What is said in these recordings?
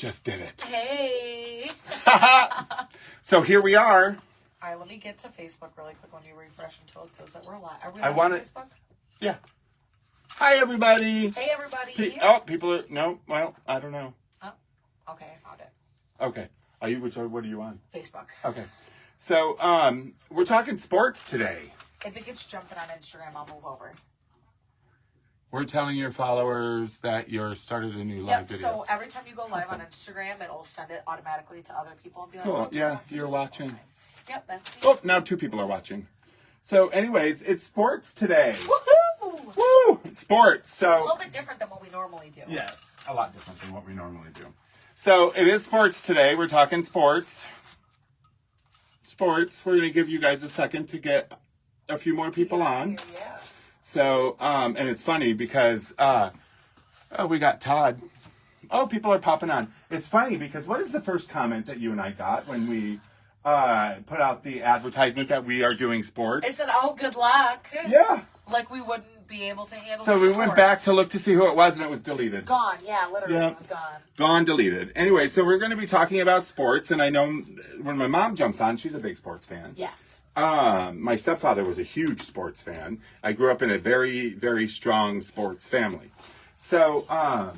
just did it. Hey. So here we are. All right, let me get to Facebook really quick when you refresh until it says that we're live. Are we I live want on it- Facebook? Yeah. Hi, everybody. Hey, everybody. People are... No, well, I don't know. Oh, okay, I found it. Okay. What are you on? Facebook. Okay. So, we're talking sports today. If it gets jumping on Instagram, I'll move over. We're telling your followers that you're started a new live Yep, video. so every time you go live on Instagram, it'll send it automatically to other people and be like, Cool, oh, yeah, you're watching. Yep, that's me. Oh, now 2 people are watching. So, anyways, it's sports today. Woohoo! Woo! Sports. A So, little bit different than what we normally do. yes, a lot different than what we normally do. So, it is sports today. We're talking sports. Sports. We're going to give you guys a second to get a few more people on. Yeah. So, and it's funny because, we got Todd. Oh, people are popping on. It's funny because what is the first comment that you and I got when we put out the advertisement that we are doing sports? It said, oh, good luck. Yeah. Like we wouldn't be able to handle So we went sports. back to look to see who it was, and it was deleted. Gone, yeah, literally Yeah. it was gone. Gone, deleted. Anyway, so we're going to be talking about sports, and I know when my mom jumps on, she's a big sports fan. Yes. My stepfather was a huge sports fan. I grew up in a very, very strong sports family. So, of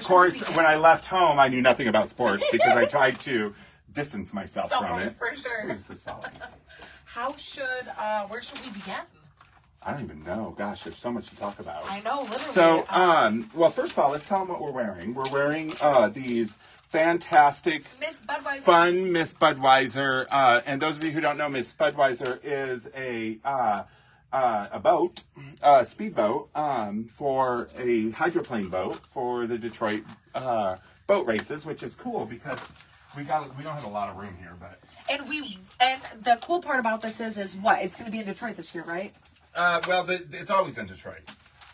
course, when I left home, I knew nothing about sports because I tried to distance myself from it. For sure. Who is this following? Where should we begin? I don't even know. Gosh, there's so much to talk about. I know, literally. So, well, first of all, let's tell them what we're wearing. We're wearing these fantastic, Miss Budweiser. fun Miss Budweiser. And those of you who don't know, Miss Budweiser is a boat, a speedboat, for a hydroplane boat for the Detroit boat races, which is cool because we don't have a lot of room here, but. And the cool part about this is what? It's going to be in Detroit this year, right? Well, it's always in Detroit.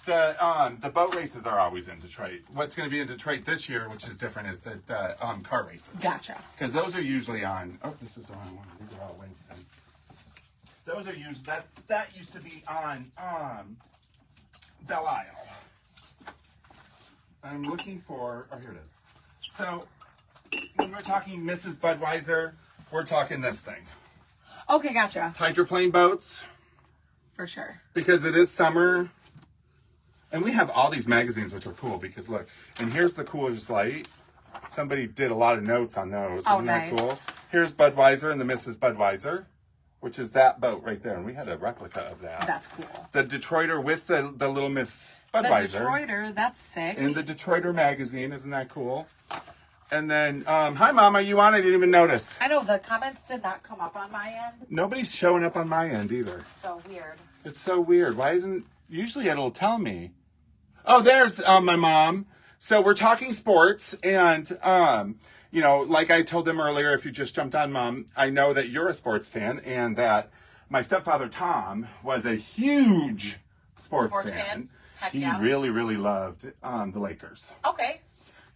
The boat races are always in Detroit. What's going to be in Detroit this year, which is different, is the car races. Gotcha. Because those are usually on. Oh, this is the wrong one. These are all Winston. Those are usually that used to be on Belle Isle. I'm looking for. Oh, here it is. So when we're talking Mrs. Budweiser, we're talking this thing. Okay, gotcha. Hydroplane boats. For sure. Because it is summer. And we have all these magazines, which are cool because look, and here's the Coolers Light. Somebody did a lot of notes on those. Oh, Isn't that nice. cool? Here's Budweiser and the Mrs. Budweiser, which is that boat right there. And we had a replica of that. That's cool. The Detroiter with the little Miss Budweiser. The Detroiter, that's sick. In the Detroiter magazine. Isn't that cool? And then, hi, Mom, are you on? I didn't even notice. I know the comments did not come up on my end. Nobody's showing up on my end either. So weird. It's so weird. Why isn't... Usually it'll tell me. Oh, there's my mom. So we're talking sports. And, like I told them earlier, if you just jumped on, Mom, I know that you're a sports fan and that my stepfather, Tom, was a huge sports fan. Heck He yeah. really, really loved the Lakers. Okay.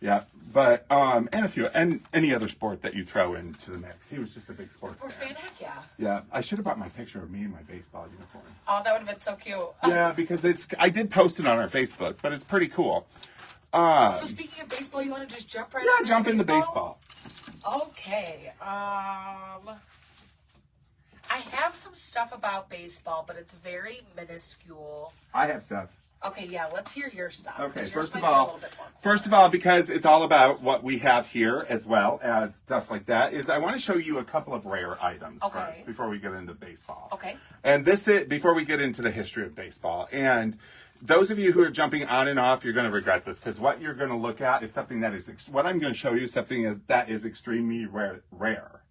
Yeah, but and any other sport that you throw into the mix. He was just a big sports We're fan. fan, heck yeah. Yeah, I should have brought my picture of me in my baseball uniform. Oh, that would have been so cute. Yeah, because I did post it on our Facebook, but it's pretty cool. So speaking of baseball, you want to just jump right Yeah, on jump into baseball? baseball. Okay. I have some stuff about baseball, but it's very minuscule. I have stuff. Okay, yeah, let's hear your stuff. Okay, 'cause yours first might of be a all, little bit more cool. because it's all about what we have here as well as stuff like that, is I want to show you a couple of rare items Okay. first before we get into baseball. Okay. And before we get into the history of baseball. And those of you who are jumping on and off, you're going to regret this because what you're going to look at is something that is, what I'm going to show you is something that is extremely rare.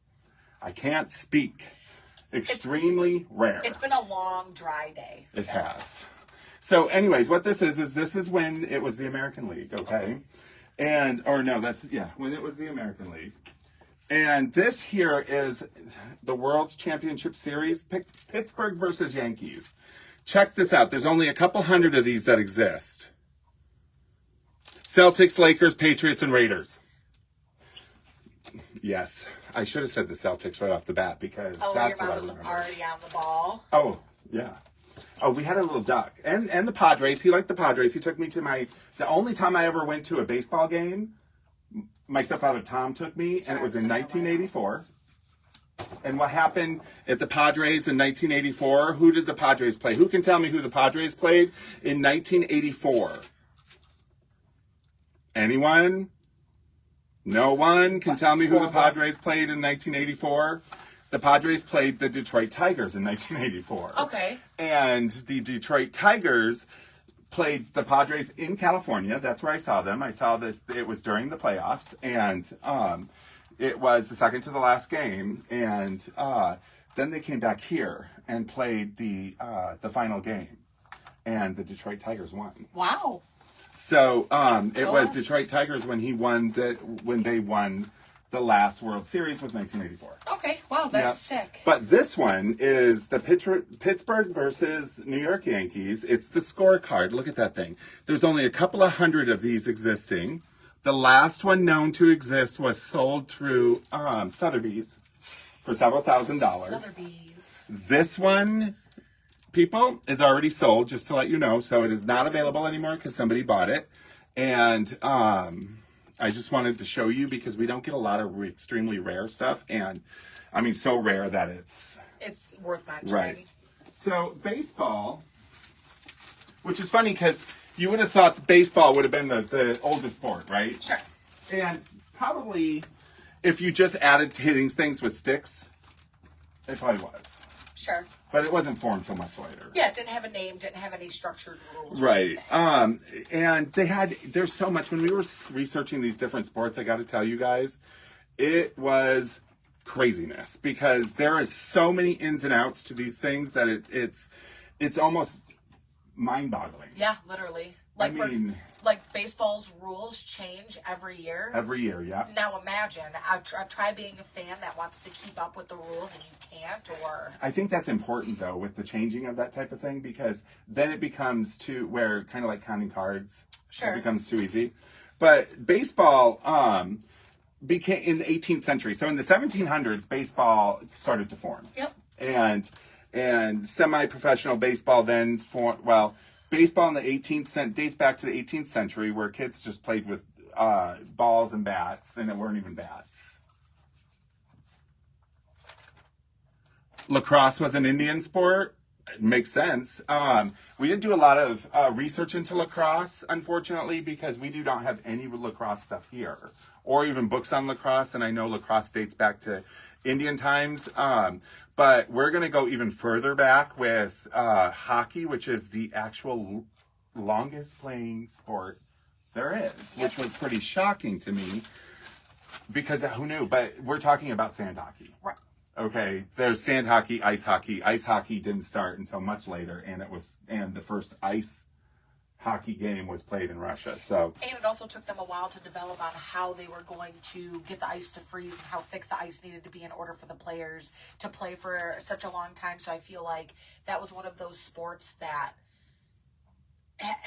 I can't speak. Extremely rare. It's been a long, dry day. It has. So anyways, what this is when it was the American League, okay? And, when it was the American League. And this here is the World's Championship Series, Pittsburgh versus Yankees. Check this out. There's only a couple hundred of these that exist. Celtics, Lakers, Patriots, and Raiders. Yes, I should have said the Celtics right off the bat because that's your what I mom was remember. already on the ball. Oh, yeah. Oh, we had a little duck. And the Padres. He liked the Padres. He took me to the only time I ever went to a baseball game my stepfather Tom took me, and it was in 1984. And what happened at the Padres in 1984? Who did the Padres play? Who can tell me who the Padres played in 1984? Anyone? No one can tell me who the Padres played in 1984? The Padres played the Detroit Tigers in 1984. Okay. And the Detroit Tigers played the Padres in California. That's where I saw them. I saw this. It was during the playoffs, and it was the second to the last game. And then they came back here and played the final game, and the Detroit Tigers won. Wow. So it was Detroit Tigers when they won the last World Series was 1984. Okay, wow, that's sick. But this one is the Pittsburgh versus New York Yankees. It's the scorecard. Look at that thing. There's only a couple of hundred of these existing. The last one known to exist was sold through Sotheby's for several $1,000s. Sotheby's. This one, people, is already sold, just to let you know. So it is not available anymore because somebody bought it. And I just wanted to show you because we don't get a lot of extremely rare stuff. And I mean, so rare that it's worth mentioning. right. So baseball, which is funny because you would have thought that baseball would have been the oldest sport, right? Sure. And probably if you just added hitting things with sticks, it probably was. Sure. But it wasn't formed till much later. Yeah, it didn't have a name, didn't have any structured rules. Right. And there's so much. When we were researching these different sports, I got to tell you guys, it was craziness because there is so many ins and outs to these things that it's almost mind-boggling. Yeah, literally. Like baseball's rules change every year. Every year, yeah. Now imagine, try being a fan that wants to keep up with the rules and you can't, or... I think that's important, though, with the changing of that type of thing, because then it becomes where kind of like counting cards. Sure. It becomes too easy. But baseball became in the 18th century. So in the 1700s, baseball started to form. Yep. And semi-professional baseball then formed, baseball in the 18th dates back to the 18th century where kids just played with balls and bats, and it weren't even bats. Lacrosse was an Indian sport. It makes sense. We didn't do a lot of research into lacrosse, unfortunately, because we do not have any lacrosse stuff here, or even books on lacrosse, and I know lacrosse dates back to Indian times. But we're going to go even further back with hockey, which is the actual longest playing sport there is, which was pretty shocking to me because who knew? But we're talking about sand hockey. Right. Okay, there's sand hockey, ice hockey. Ice hockey didn't start until much later, and the first ice hockey game was played in Russia. So, and it also took them a while to develop on how they were going to get the ice to freeze and how thick the ice needed to be in order for the players to play for such a long time. So I feel like that was one of those sports that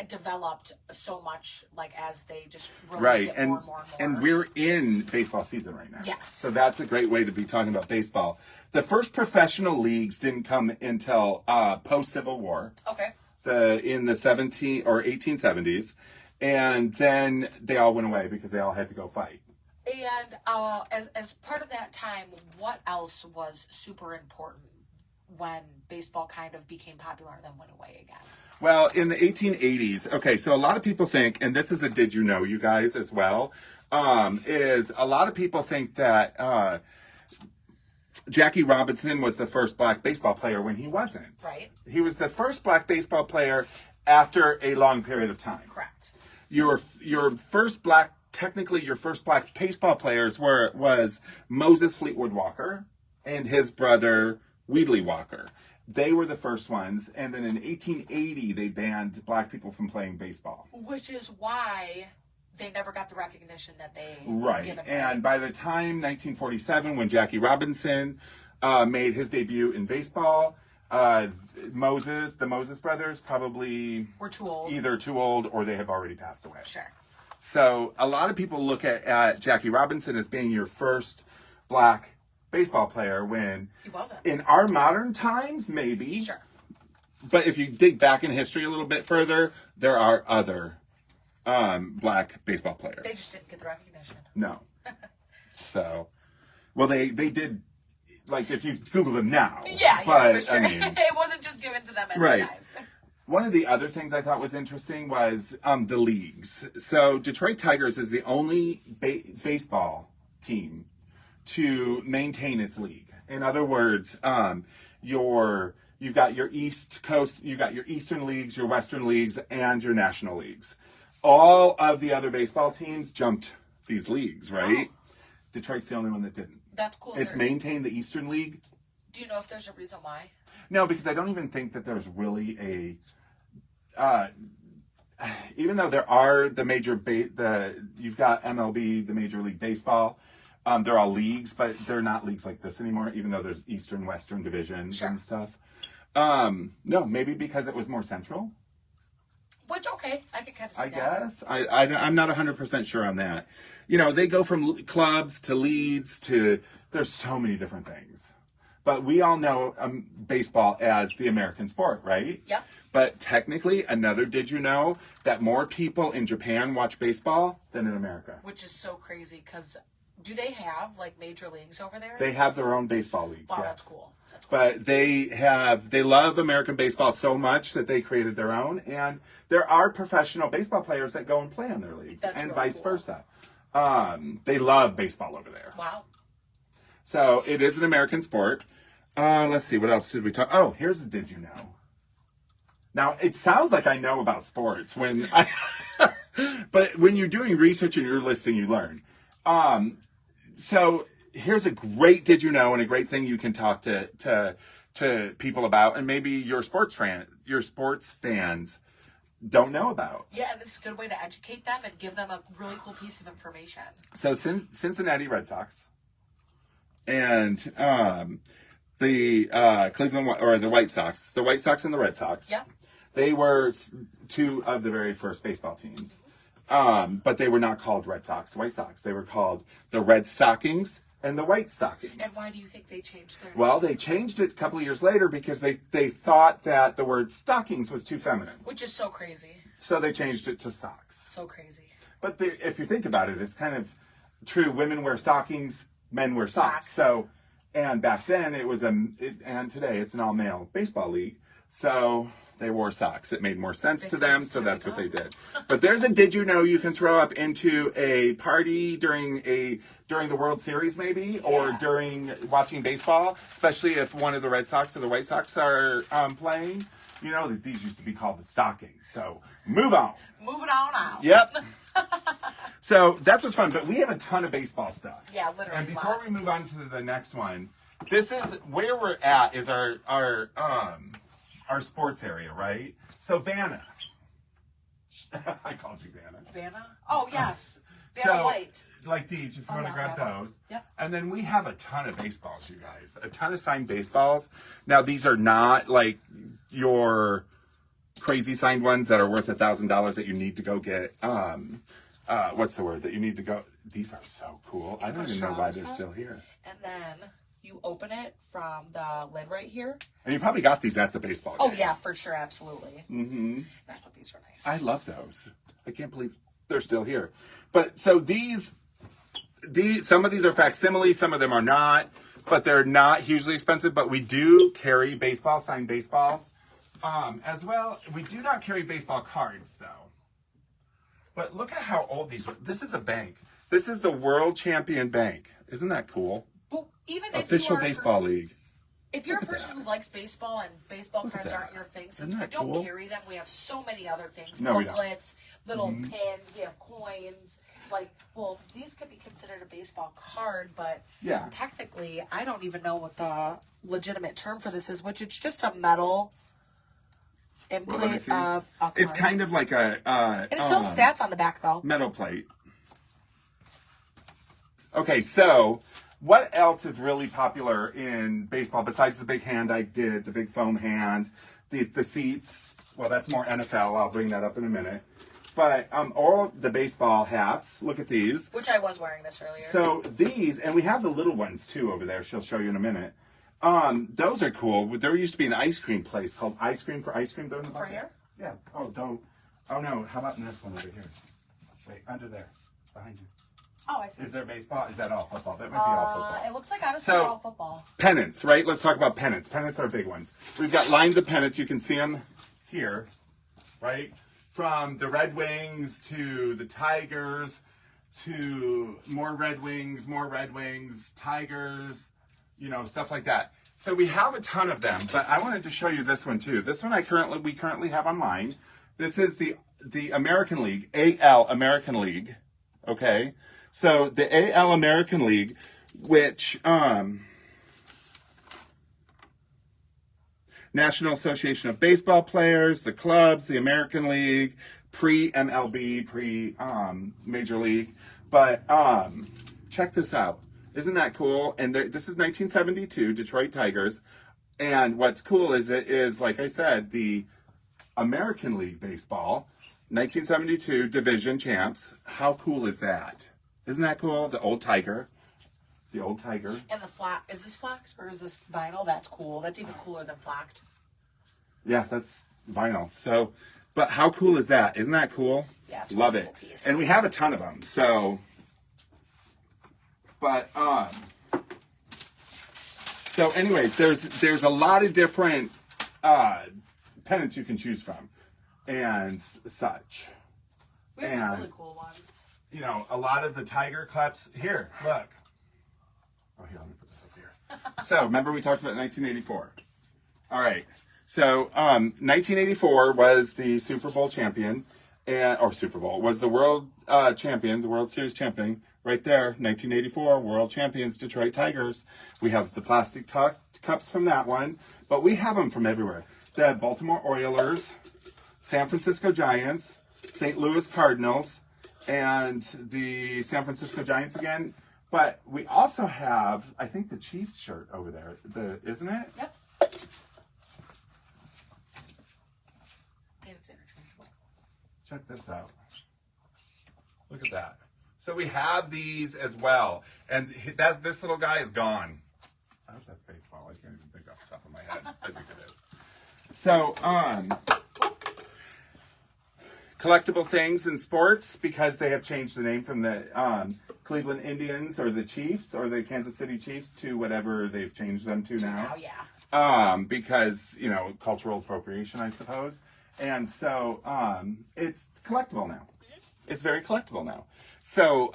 developed so much, like as they just released it more and more and more. And we're in baseball season right now. Yes. So that's a great way to be talking about baseball. The first professional leagues didn't come until post-Civil War. Okay. In the 1870s, and then they all went away because they all had to go fight. And as part of that time, what else was super important when baseball kind of became popular and then went away again? Well, in the 1880s, okay, so a lot of people think, and this is a did you know, you guys, as well, is a lot of people think that Jackie Robinson was the first black baseball player when he wasn't. Right. He was the first black baseball player after a long period of time. Correct. Your first black baseball players was Moses Fleetwood Walker and his brother Wheatley Walker. They were the first ones, and then in 1880 they banned black people from playing baseball. Which is why they never got the recognition that they right. And by the time 1947, when Jackie Robinson made his debut in baseball, the Moses brothers probably were too old. Either too old or they have already passed away. Sure. So a lot of people look at Jackie Robinson as being your first black baseball player when he wasn't. In our modern times, maybe. Sure. But if you dig back in history a little bit further, there are other black baseball players. They just didn't get the recognition. No. So, well, they did, like, if you Google them now. Yeah, but, for sure. I mean, It wasn't just given to them at right. the time. One of the other things I thought was interesting was the leagues. So Detroit Tigers is the only baseball team to maintain its league. In other words, you've got your East Coast, you've got your Eastern leagues, your Western leagues, and your national leagues. All of the other baseball teams jumped these leagues, right? Oh. Detroit's the only one that didn't. That's cool. It's maintained the Eastern League. Do you know if there's a reason why? No, because I don't even think that there's really even though there are the major you've got MLB, the Major League Baseball. They're all leagues, but they're not leagues like this anymore. Even though there's Eastern, Western divisions and stuff. No, maybe because it was more central. Which, okay, I can kind of see I that. guess. I'm not 100% sure on that. You know, they go from clubs to leads to, there's so many different things. But we all know baseball as the American sport, right? Yep. But technically, did you know that more people in Japan watch baseball than in America? Which is so crazy, because do they have, like, major leagues over there? They have their own baseball leagues, Wow, yes. that's cool. That's cool. But they love American baseball so much that they created their own. And there are professional baseball players that go and play on their leagues, That's and really vice cool. versa. They love baseball over there. Wow. So it is an American sport. Let's see, what else did we talk? Oh, here's a did you know. Now, it sounds like I know about sports but when you're doing research and you're listening, you learn. So here's a great did you know and a great thing you can talk to people about, and maybe your sports fans don't know about. Yeah, and this is a good way to educate them and give them a really cool piece of information. So Cincinnati Red Sox and the Cleveland or the White Sox and the Red Sox. Yeah. They were two of the very first baseball teams. But they were not called Red Sox, White Sox. They were called the Red Stockings and the White Stockings. And why do you think they changed their name? Well, they changed it a couple of years later because they thought that the word stockings was too feminine. Which is so crazy. So they changed it to socks. So crazy. But if you think about it, it's kind of true. Women wear stockings, men wear socks. So, and back then it was and today it's an all-male baseball league. So they wore socks. It made more sense to them, so that's what they did. But there's a did you know you can throw up into a party during the World Series maybe, or during watching baseball, especially if one of the Red Sox or the White Sox are playing. You know that these used to be called the stockings. So move on. Moving on out. Yep. So that's what's fun, but we have a ton of baseball stuff. Yeah, literally. And before we move on to the next one, this is where we're at is our sports area, right? So Vanna. I called you Vanna. Vanna? Oh, yes. Vanna White. Like these, if you want to grab those. Yep. And then we have a ton of baseballs, you guys. A ton of signed baseballs. Now, these are not like your crazy signed ones that are worth $1,000 that you need to go get. What's the word that you need to go? These are so cool. I don't even know why they're still here. And then you open it from the lid right here. And you probably got these at the baseball game. Oh, yeah, for sure. Absolutely. Mm-hmm. And I thought these were nice. I love those. I can't believe they're still here. But so these some of these are facsimile, some of them are not, but they're not hugely expensive. But we do carry signed baseballs. As well, we do not carry baseball cards though. But look at how old these are. This is a bank. This is the World Champion Bank. Isn't that cool? But even Official baseball league. If you're a person who likes baseball and baseball cards aren't your thing, since we don't carry them, we have so many other things. No, booklets, little pins, we have coins. Like, well, these could be considered a baseball card, but technically, I don't even know what the legitimate term for this is, which it's just a metal imprint of a card. It's kind of like a... and it still stats on the back, though. Metal plate. Okay, so... what else is really popular in baseball besides the big hand I did, the big foam hand, the seats? Well, that's more NFL. I'll bring that up in a minute. But all the baseball hats, look at these. Which I was wearing this earlier. So these, and we have the little ones too over there. She'll show you in a minute. Those are cool. There used to be an ice cream place called Ice Cream for Ice Cream. They're in the For here? Yeah. Oh, don't. Oh, no. How about in this one over here? Wait, under there, behind you. Oh, I see. Is there baseball? Is that all football? That might be all football. It looks like out of So- all football. Pennants, right? Let's talk about pennants. Pennants are big ones. We've got lines of pennants. You can see them here, right? From the Red Wings to the Tigers to more Red Wings, Tigers, stuff like that. So we have a ton of them, but I wanted to show you this one too. This one we currently have online. This is the American League, AL American League. Okay. So the AL American League, which National Association of Baseball Players, the clubs, the American League, pre-MLB, pre-Major League. But check this out. Isn't that cool? And this is 1972, Detroit Tigers. And what's cool is it is, like I said, the American League Baseball, 1972 division champs. How cool is that? Isn't that cool? The old Tiger. The old Tiger. And the flat, is this flacked or is this vinyl? That's cool. That's even cooler than flacked. Yeah, that's vinyl. So, but how cool is that? Isn't that cool? Yeah, it's a Love really it. cool piece. And we have a ton of them. So, but so anyways, there's a lot of different pennants you can choose from, and such. We have some And really cool ones. a lot of the Tiger cups. Here, look. Oh, here, let me put this up here. So, remember we talked about 1984. All right. So, 1984 was the Super Bowl champion, was the world champion, the World Series champion, right there. 1984 World Champions, Detroit Tigers. We have the plastic cups from that one, but we have them from everywhere. The Baltimore Oilers, San Francisco Giants, St. Louis Cardinals, and the San Francisco Giants again. But we also have, I think, the Chiefs shirt over there. Isn't it? Yep. And it's interchangeable. Check this out. Look at that. So we have these as well. And this little guy is gone. I hope that's baseball. I can't even think off the top of my head. I think it is. So, collectible things in sports, because they have changed the name from the Cleveland Indians or the Chiefs or the Kansas City Chiefs to whatever they've changed them to now. Oh, yeah. Because, cultural appropriation, I suppose. And so it's collectible now. It's very collectible now. So,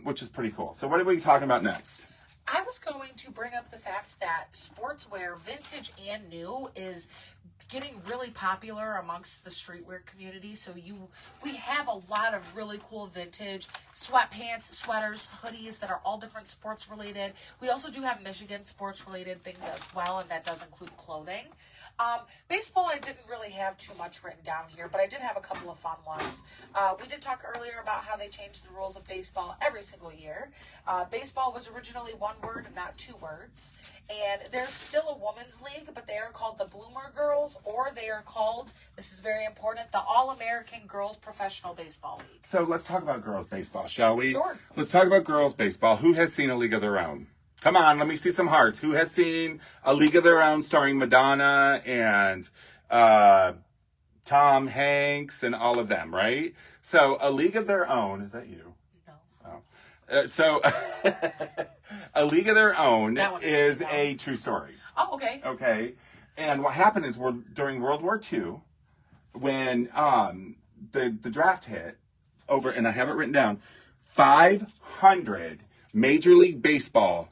which is pretty cool. So what are we talking about next? I was going to bring up the fact that sportswear, vintage and new, is getting really popular amongst the streetwear community. So we have a lot of really cool vintage sweatpants, sweaters, hoodies that are all different sports related. We also do have Michigan sports related things as well, and that does include clothing. Baseball, I didn't really have too much written down here, but I did have a couple of fun ones. We did talk earlier about how they changed the rules of baseball every single year. Baseball was originally one word, not two words. And there's still a women's league, but they are called the Bloomer Girls, or they are called, this is very important, the All-American Girls Professional Baseball League. So let's talk about girls baseball, shall we? Sure. Let's talk about girls baseball. Who has seen A League of Their Own? Come on, let me see some hearts. Who has seen A League of Their Own starring Madonna and Tom Hanks and all of them, right? So A League of Their Own, is that you? No. Oh. So A League of Their Own That one is is a true story. Oh, okay. Okay. And what happened is during World War II, when the draft hit over, and I have it written down, 500 Major League Baseball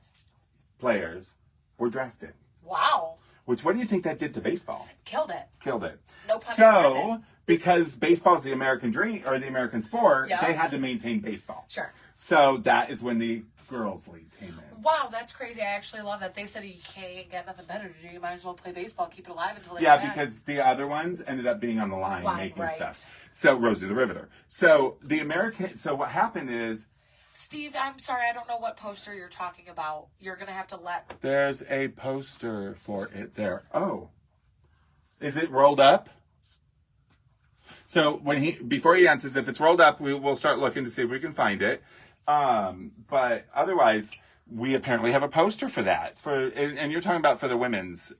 players were drafted. Wow. Which, what do you think that did to baseball? Killed it. Killed it. No pun So, intended. because baseball is the American dream, or the American sport, Yeah. they had to maintain baseball. Sure. So that is when the girls' league came in. Wow, that's crazy. I actually love that. They said you can't got nothing better to do. You might as well play baseball, keep it alive until they Yeah, come back. because the other ones ended up being on the line Line, making right. stuff. So Rosie the Riveter. So so what happened is Steve, I'm sorry, I don't know what poster you're talking about. You're gonna have to let. there's a poster for it there. Oh, is it rolled up? So before he answers, if it's rolled up, we'll start looking to see if we can find it. But otherwise, we apparently have a poster for that. And you're talking about for the women's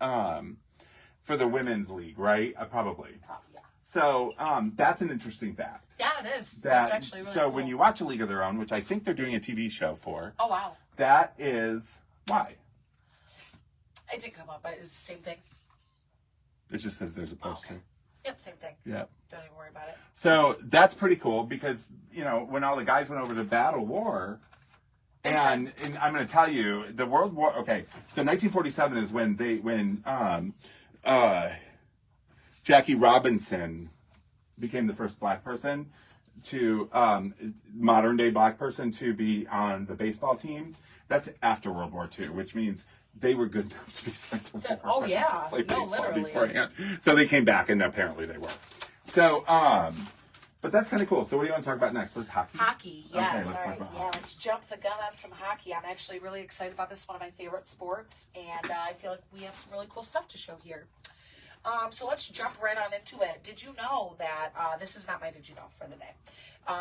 league, right? Probably. Yeah. So that's an interesting fact. Yeah, it is. That, That's actually really so cool. when you watch A League of Their Own, which I think they're doing a TV show for, Oh, wow. that is why. It did come up, but it's the same thing. It just says there's a poster. Okay. Yep, same thing. Yep. Don't even worry about it. So that's pretty cool because, you know, when all the guys went over to Battle War, and I'm going to tell you, the World War, okay, so 1947 is when Jackie Robinson became the first black person to, modern day black person to be on the baseball team. That's after World War II, which means they were good enough to be sent to war. Oh, yeah. to play No, baseball literally. beforehand. So they came back, and apparently they were. So, but that's kind of cool. So what do you want to talk about next? Let's hockey. Hockey, yes. Okay, let's All talk right. about Yeah, hockey. let's jump the gun on some hockey. I'm actually really excited about this. One of my favorite sports, and I feel like we have some really cool stuff to show here. So let's jump right on into it. Did you know that, this is not my Did You Know for the day.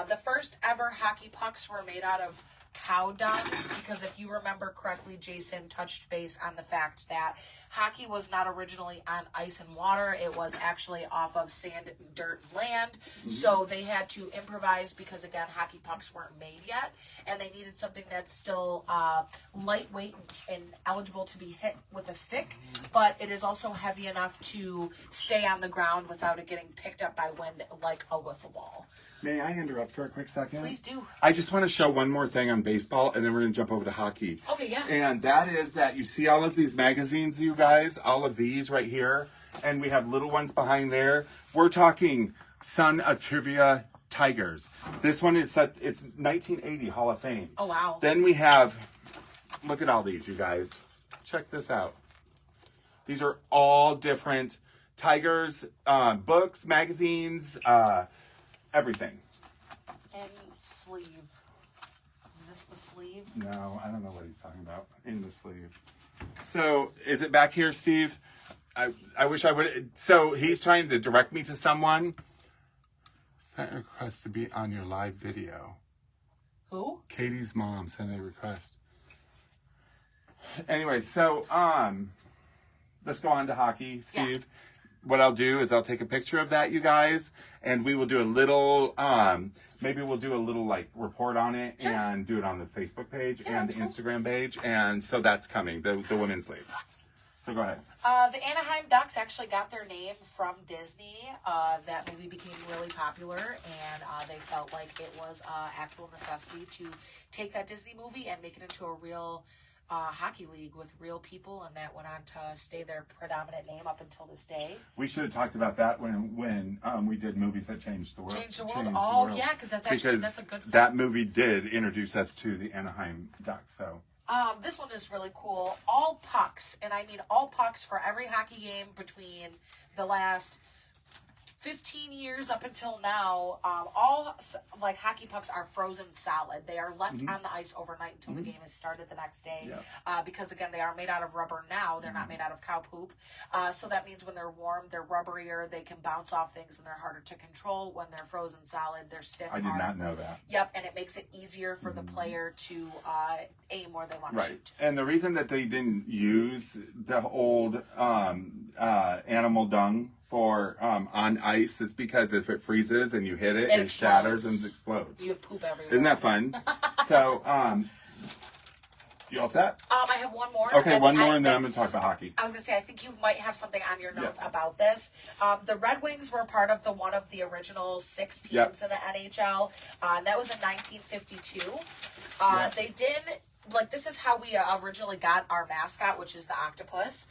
The first ever hockey pucks were made out of cow dung, because if you remember correctly, Jason touched base on the fact that hockey was not originally on ice and water. It was actually off of sand, dirt, land. So they had to improvise because, again, hockey pucks weren't made yet, and they needed something that's still lightweight and eligible to be hit with a stick, but it is also heavy enough to stay on the ground without it getting picked up by wind like a wiffle ball. May I interrupt for a quick second? Please do. I just want to show one more thing on baseball, and then we're going to jump over to hockey. Okay, yeah. And that is that you see all of these magazines, you guys, all of these right here, and we have little ones behind there. We're talking Son of Trivia Tigers. This one is set, it's 1980 Hall of Fame. Oh, wow. Then we have, look at all these, you guys. Check this out. These are all different Tigers, books, magazines, everything. And sleeve. Is this the sleeve? No, I don't know what he's talking about. In the sleeve. So, is it back here, Steve? I wish I would. So, he's trying to direct me to someone. Sent a request to be on your live video. Who? Katie's mom sent a request. Anyway, so, let's go on to hockey, Steve. Yeah. What I'll do is I'll take a picture of that, you guys, and we will do a little, maybe we'll do a little, like, report on it. Sure. And do it on the Facebook page Yeah, and the that's cool. Instagram page. And so that's coming, the women's league. So go ahead. The Anaheim Ducks actually got their name from Disney. That movie became really popular, and they felt like it was an actual necessity to take that Disney movie and make it into a real hockey league with real people, and that went on to stay their predominant name up until this day. We should have talked about that when we did movies that changed the world. Changed the world? Oh, yeah, because that's actually, because that's a good fact. that movie did introduce us to the Anaheim Ducks. So This one is really cool. All pucks, and I mean all pucks for every hockey game between the last 15 years up until now, all like hockey pucks are frozen solid. They are left on the ice overnight until the game is started the next day. Yeah. Because again, they are made out of rubber now. They're not made out of cow poop. So that means when they're warm, they're rubberier. They can bounce off things and they're harder to control. When they're frozen solid, they're stiff. I did not know that. Yep, and it makes it easier for the player to aim where they want to Right. shoot. And the reason that they didn't use the old animal dung for on ice is because if it freezes and you hit it, It it shatters and explodes. explodes. You have poop everywhere. Isn't that fun? So, you all set? I have one more. Okay, one more, I and then think- I'm going to talk about hockey. I was gonna say, I think you might have something on your notes Yeah. about this. The Red Wings were part of one of the original 6 teams Yep. in the NHL. That was in 1952. Yeah. They did. Like, this is how we originally got our mascot, which is the octopus.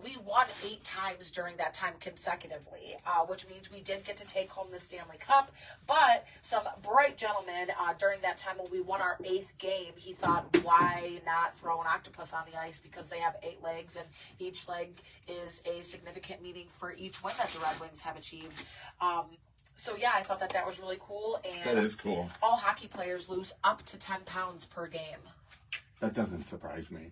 We won 8 times during that time consecutively, which means we did get to take home the Stanley Cup. But some bright gentleman during that time when we won our 8th game, he thought, why not throw an octopus on the ice? Because they have 8 legs, and each leg is a significant meaning for each win that the Red Wings have achieved. So, yeah, I thought that was really cool. And That is cool. all hockey players lose up to 10 pounds per game. That doesn't surprise me.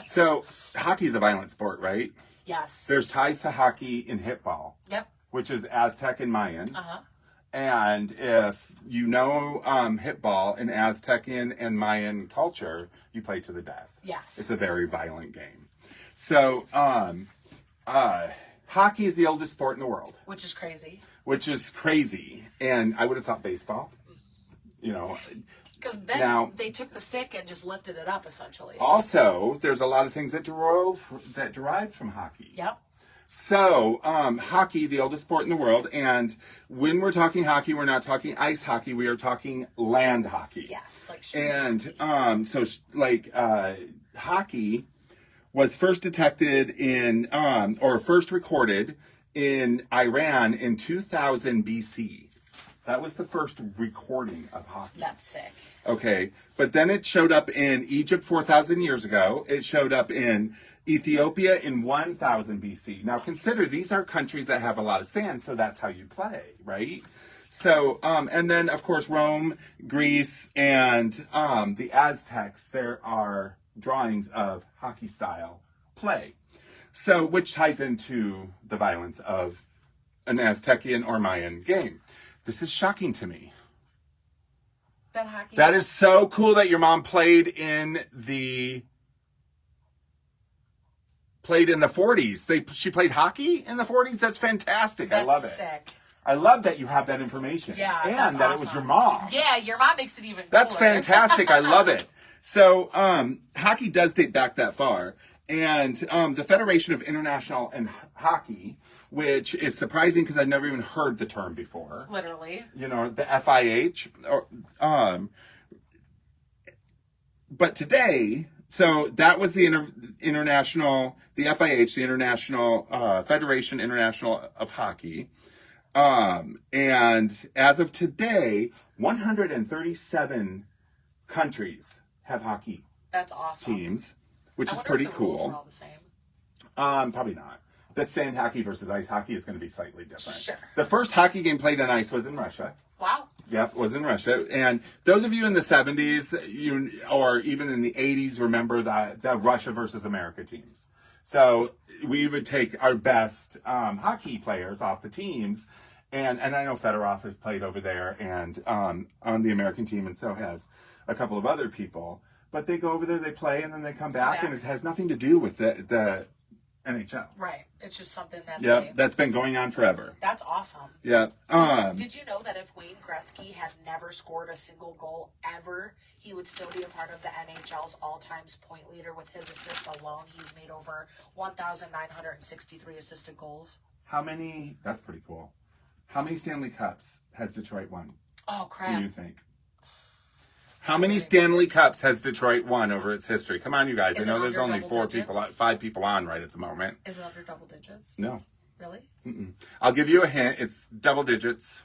So, hockey is a violent sport, right? Yes. There's ties to hockey in hitball, Yep. which is Aztec and Mayan. Uh-huh. And if you know hitball in Aztecian and Mayan culture, you play to the death. Yes. It's a very violent game. So, hockey is the oldest sport in the world. Which is crazy. which is crazy. And I would have thought baseball, you know. Because then Now- they took the stick and just lifted it up, essentially. Also, there's a lot of things that derived from hockey. Yep. So, hockey, the oldest sport in the world, and when we're talking hockey, we're not talking ice hockey, we are talking land hockey. Yes, like street And hockey. Hockey was first detected in or first recorded in Iran in 2000 BC. That was the first recording of hockey. That's sick. Okay, but then it showed up in Egypt 4,000 years ago. It showed up in Ethiopia in 1000 BC. Now consider these are countries that have a lot of sand, so that's how you play, right? So, and then of course Rome, Greece, and the Aztecs, there are drawings of hockey style play. So, which ties into the violence of an Aztecian or Mayan game. This is shocking to me. That hockey. That is so cool that your mom played in the 40s. She played hockey in the 40s. That's fantastic. That's I love it. sick. I love that you have that information. Yeah, and that's that it was awesome. your mom. Yeah, your mom makes it even That's cooler. fantastic. I love it. So, hockey does date back that far. And the Federation of International and Hockey, which is surprising because I've never even heard the term before. Literally. You know, the FIH. But today, so that was the international, the FIH, the International Federation International of Hockey. And as of today, 137 countries have hockey That's awesome. teams, which I is wonder pretty if the rules cool. are all the same. Probably not. The sand hockey versus ice hockey is going to be slightly different. Sure. The first hockey game played on ice was in Russia. Wow. Yep, was in Russia. And those of you in the 70s, or even in the 80s, remember the Russia versus America teams. So we would take our best hockey players off the teams. And I know Fedorov has played over there and on the American team, and so has a couple of other people. But they go over there, they play, and then they come back, and it has nothing to do with the NHL. Right. It's just something that Yep, that's been going on forever. That's awesome. Yeah. Did you know that if Wayne Gretzky had never scored a single goal ever, he would still be a part of the NHL's all-time point leader with his assists alone? He's made over 1,963 assisted goals. How many? That's pretty cool. How many Stanley Cups has Detroit won? Oh, Do crap. you think? How many Stanley Cups has Detroit won over its history? Come on, you guys. Is I know it there's under only double digits? 5 people on right at the moment. Is it under double digits? No. Really? I'll give you a hint. It's double digits.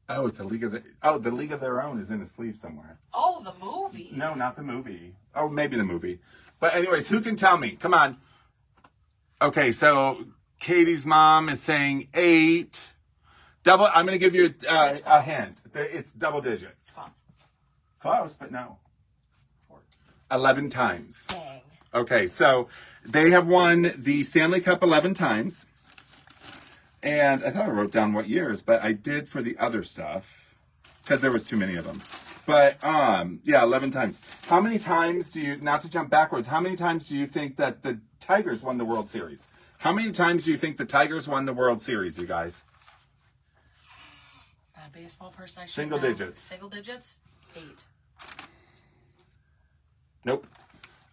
Oh, it's the League of Their Own is in a sleeve somewhere. Oh, the movie. No, not the movie. Oh, maybe the movie. But anyways, who can tell me? Come on. Okay, so Katie's mom is saying 8. I'm going to give you a hint. It's double digits. Huh. Close, but no. 14. 11 times. Dang. Okay, so they have won the Stanley Cup 11 times. And I thought I wrote down what years, but I did for the other stuff because there was too many of them. But yeah, 11 times. How many times do you, not to jump backwards, how many times do you think that the Tigers won the World Series? How many times do you think the Tigers won the World Series, you guys? Not a baseball person. I should Single know. digits. Single digits? 8. Nope.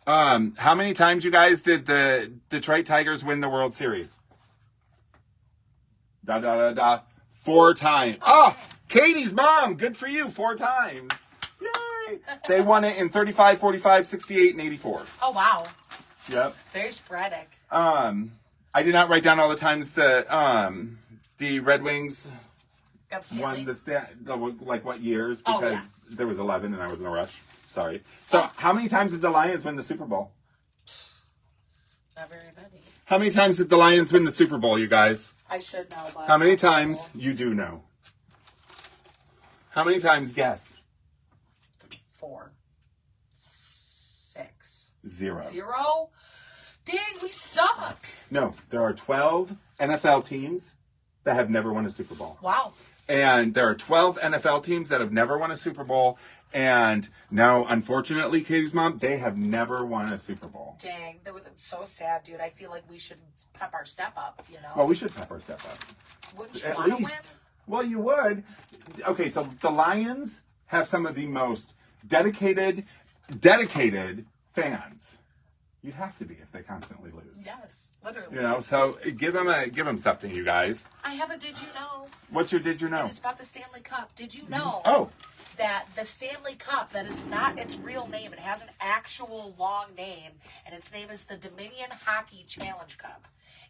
How many times, you guys, did the Detroit Tigers win the World Series? 4 times. Oh, Katie's mom. Good for you. 4 times. Yay. They won it in 35, 45, 68, and 84. Oh, wow. Yep. Very sporadic. I did not write down all the times that the Red Wings Got the won like what years, Oh, because yeah. there was 11 and I was in a rush. Sorry. So how many times did the Lions win the Super Bowl? Not very many. How many times did the Lions win the Super Bowl, you guys? I should know, but How many times? You do know. How many times? Guess. 4. 6. 0. 0? Dang, we suck. No, there are 12 NFL teams that have never won a Super Bowl. Wow. And there are 12 NFL teams that have never won a Super Bowl. And now, unfortunately, Katie's mom, they have never won a Super Bowl. Dang, that was so sad, dude. I feel like we should pep our step up, you know? Well, we should pep our step up. Wouldn't you At want to win? least. Well, you would. Okay, so the Lions have some of the most dedicated fans. You'd have to be if they constantly lose. Yes, literally. You know, so give them something, you guys. I have a did you know? What's your did you know? It's about the Stanley Cup. Did you know? Oh. That the Stanley Cup, that is not its real name. It has an actual long name, and its name is the Dominion Hockey Challenge Cup.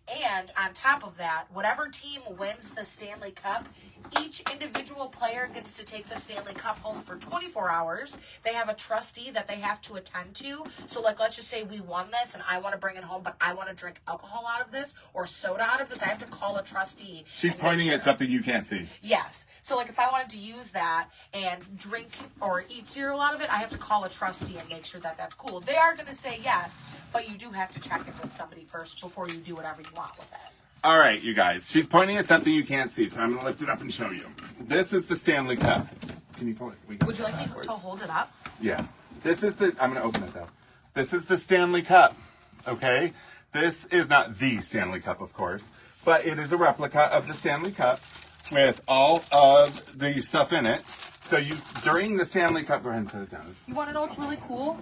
And on top of that, whatever team wins the Stanley Cup, each individual player gets to take the Stanley Cup home for 24 hours. They have a trustee that they have to attend to. So, like, let's just say we won this and I want to bring it home, but I want to drink alcohol out of this or soda out of this. I have to call a trustee. She's pointing at something you can't see. Yes. So, like, if I wanted to use that and drink or eat cereal out of it, I have to call a trustee and make sure that that's cool. They are going to say yes, but you do have to check it with somebody first before you do whatever you want with it. All right, you guys. She's pointing at something you can't see, so I'm going to lift it up and show you. This is the Stanley Cup. Can you pull it? Would you like me to hold it up? Yeah. This is the... I'm going to open it, though. This is the Stanley Cup, okay? This is not the Stanley Cup, of course, but it is a replica of the Stanley Cup with all of the stuff in it. So you, during the Stanley Cup... Go ahead and set it down. You want to know what's really cool?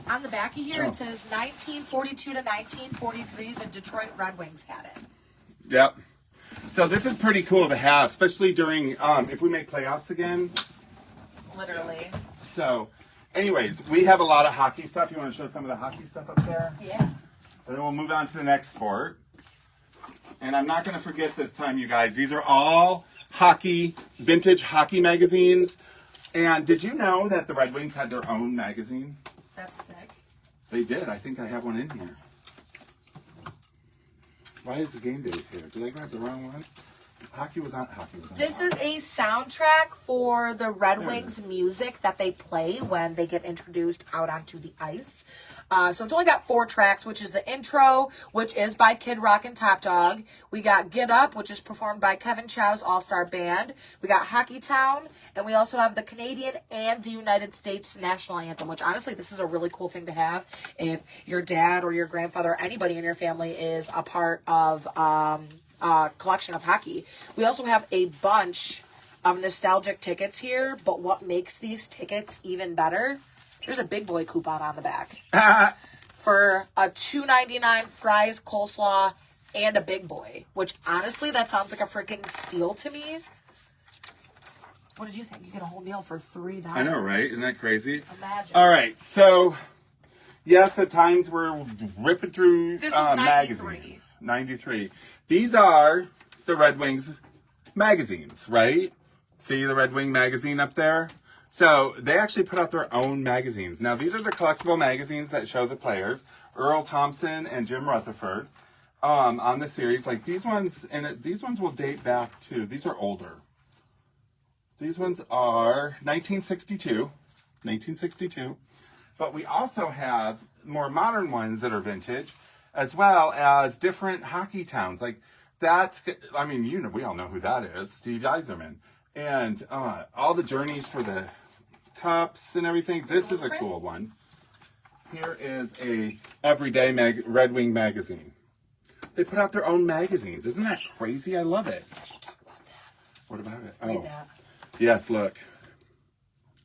On the back of here, it says 1942 to 1943, the Detroit Red Wings had it. Yep. So this is pretty cool to have, especially during, if we make playoffs again. Literally. So, anyways, we have a lot of hockey stuff. You want to show some of the hockey stuff up there? Yeah. And then we'll move on to the next sport. And I'm not going to forget this time, you guys. These are all hockey, vintage hockey magazines. And did you know that the Red Wings had their own magazine? That's sick. They did. I think I have one in here. Why is the Game Days here? Did I grab the wrong one? Hockey was on. This is a soundtrack for the Red Wings music that they play when they get introduced out onto the ice. So it's only got 4 tracks, which is the intro, which is by Kid Rock and Top Dog. We got Get Up, which is performed by Kevin Chow's All-Star Band. We got Hockey Town, and we also have the Canadian and the United States National Anthem, which honestly, this is a really cool thing to have if your dad or your grandfather or anybody in your family is a part of collection of hockey. We also have a bunch of nostalgic tickets here, but what makes these tickets even better, there's a big boy coupon on the back for a $2.99 fries, coleslaw, and a big boy, which honestly, that sounds like a freaking steal to me. What did you think? You get a whole meal for $3. I know, right? Isn't that crazy? Imagine. All right, so yes, at times we're ripping through This is 93. magazines. 93. These are the Red Wings magazines, right? See the Red Wing magazine up there? So they actually put out their own magazines. Now, these are the collectible magazines that show the players, Earl Thompson and Jim Rutherford, on the series. Like these ones, and these ones will date back to, these are older. These ones are 1962. But we also have more modern ones that are vintage, as well as different hockey towns. Like that's, I mean, you know, we all know who that is, Steve Yzerman. And all the journeys for the cups and everything. This is a cool one. Here is a everyday Red Wing magazine. They put out their own magazines. Isn't that crazy? I love it. I should talk about that. What about it? Read Oh, that. yes, look.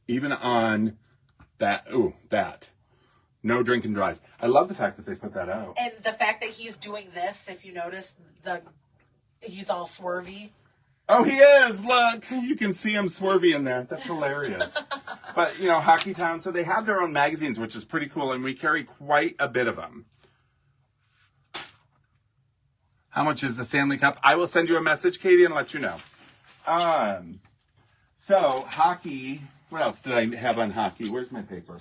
Even on that, that. No drink and drive. I love the fact that they put that out. And the fact that he's doing this, if you notice, he's all swervy. Oh, he is. Look, you can see him swervy in there. That's hilarious. But, you know, Hockey Town, so they have their own magazines, which is pretty cool, and we carry quite a bit of them. How much is the Stanley Cup? I will send you a message, Katie, and let you know. So, hockey. What else did I have on hockey? Where's my paper?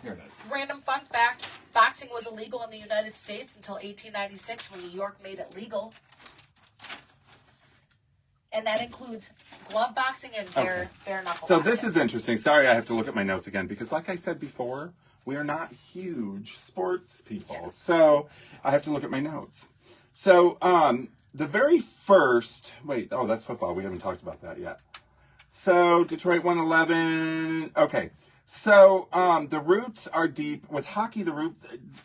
Here it is. Random fun fact, boxing was illegal in the United States until 1896 when New York made it legal. And that includes glove boxing and bare knuckle So boxing. this is interesting. Sorry, I have to look at my notes again because like I said before, we are not huge sports people. Yes. So I have to look at my notes. So the very first, that's football. We haven't talked about that yet. So Detroit 111. Okay. So the roots are deep. With hockey,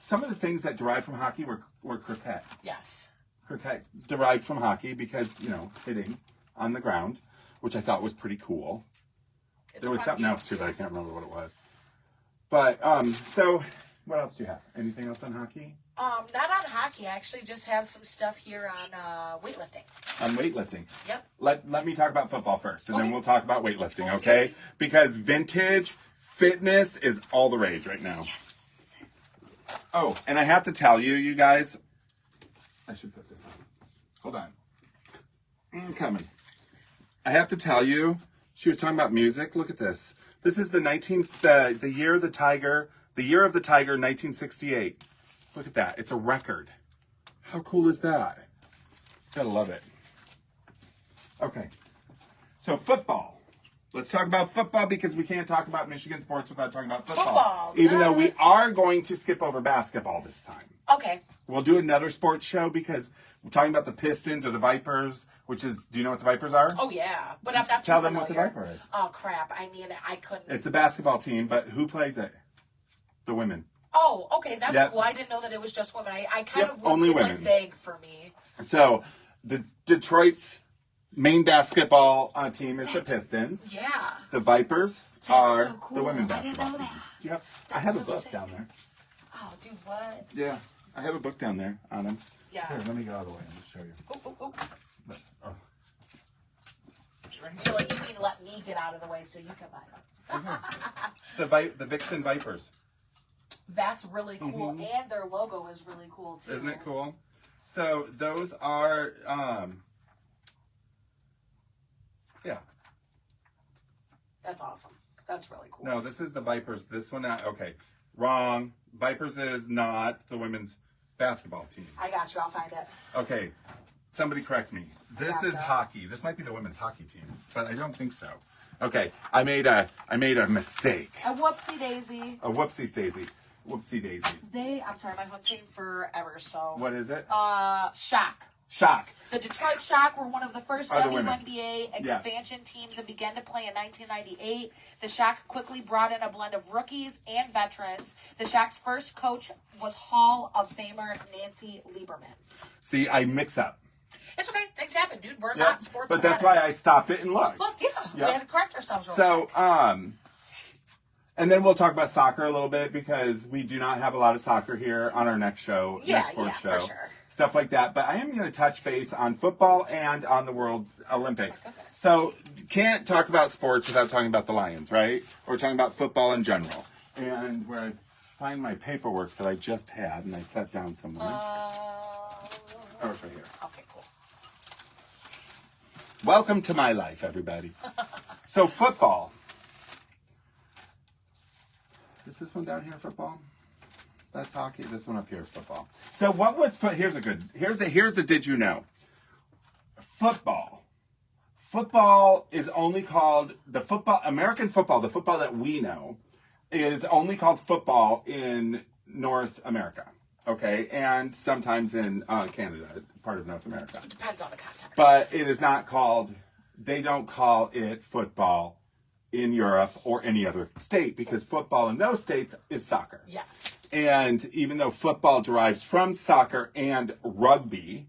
some of the things that derived from hockey were cricket. Yes. Cricket derived from hockey because, hitting on the ground, which I thought was pretty cool. There was something else too, but I can't remember what it was. But, so what else do you have? Anything else on hockey? Not on hockey. I actually just have some stuff here on weightlifting. On weightlifting? Yep. Let me talk about football first, and then Okay. we'll talk about weightlifting, okay? Because vintage fitness is all the rage right now. Yes. Oh, and I have to tell you, you guys, I should put this on. Hold on. I'm coming. I have to tell you, she was talking about music. Look at this. This is the year of the Tiger, 1968. Look at that. It's a record. How cool is that? Gotta love it. Okay. So football. Let's talk about football because we can't talk about Michigan sports without talking about football. Even though we are going to skip over basketball this time. Okay. We'll do another sports show because we're talking about the Pistons or the Vipers, which is, do you know what the Vipers are? Oh, yeah. But I'm not Tell too them what the familiar. Viper is. Oh, crap. I mean, I couldn't. It's a basketball team, but who plays it? The women. Oh, okay. That's Yep. cool. I didn't know that it was just women. I kind Yep, of was, only it's women. like vague for me. So, the Detroit's main basketball team is the Pistons. Yeah. The Vipers That's are so cool. the women I didn't basketball know team. that. Yep. I That's have a so book sick. down there. Oh, dude, what? Yeah. I have a book down there on them. Yeah. Here, let me get out of the way and show you. Oh. Oh. You're like, you mean let me get out of the way so you can buy them. The Vixen Vipers. That's really cool. And their logo is really cool, too. Isn't it cool? So those are, yeah. That's awesome. That's really cool. No, this is the Vipers. This one, okay. Wrong. Vipers is not the women's basketball team. I got you. I'll find it. Okay. Somebody correct me. This is Gotcha. hockey. This might be the women's hockey team, but I don't think so. Okay. I made a mistake. A whoopsie daisy. A whoopsie daisy. Whoopsie daisies. I'm sorry, my phone's saying forever, so. What is it? Shock. Shock. The Detroit Shock were one of the first Are the women's. WNBA Yeah. expansion teams and began to play in 1998. The Shock quickly brought in a blend of rookies and veterans. The Shock's first coach was Hall of Famer Nancy Lieberman. See, I mix up. It's okay. Things happen, dude. We're Yep. not sports But that's why I stopped it and looked. Look, yeah. Yep. We had to correct ourselves. Real So, quick. and then we'll talk about soccer a little bit because we do not have a lot of soccer here on our next show, next sports yeah, show. for sure. Stuff like that. But I am going to touch base on football and on the World's Olympics. Oh my goodness. So, can't talk about sports without talking about the Lions, right? Or talking about football in general. And where I find my paperwork that I just had and I sat down somewhere. Oh, it's right here. Okay, cool. Welcome to my life, everybody. So, football. Is this one down here football? That's hockey. This one up here football. So what was here's a did you know? Football. Football is only called American football, the football that we know, is only called football in North America. Okay? And sometimes in Canada, part of North America. Depends on the context. But it is not called, they don't call it football in Europe or any other state because football in those states is soccer. Yes. And even though football derives from soccer and rugby,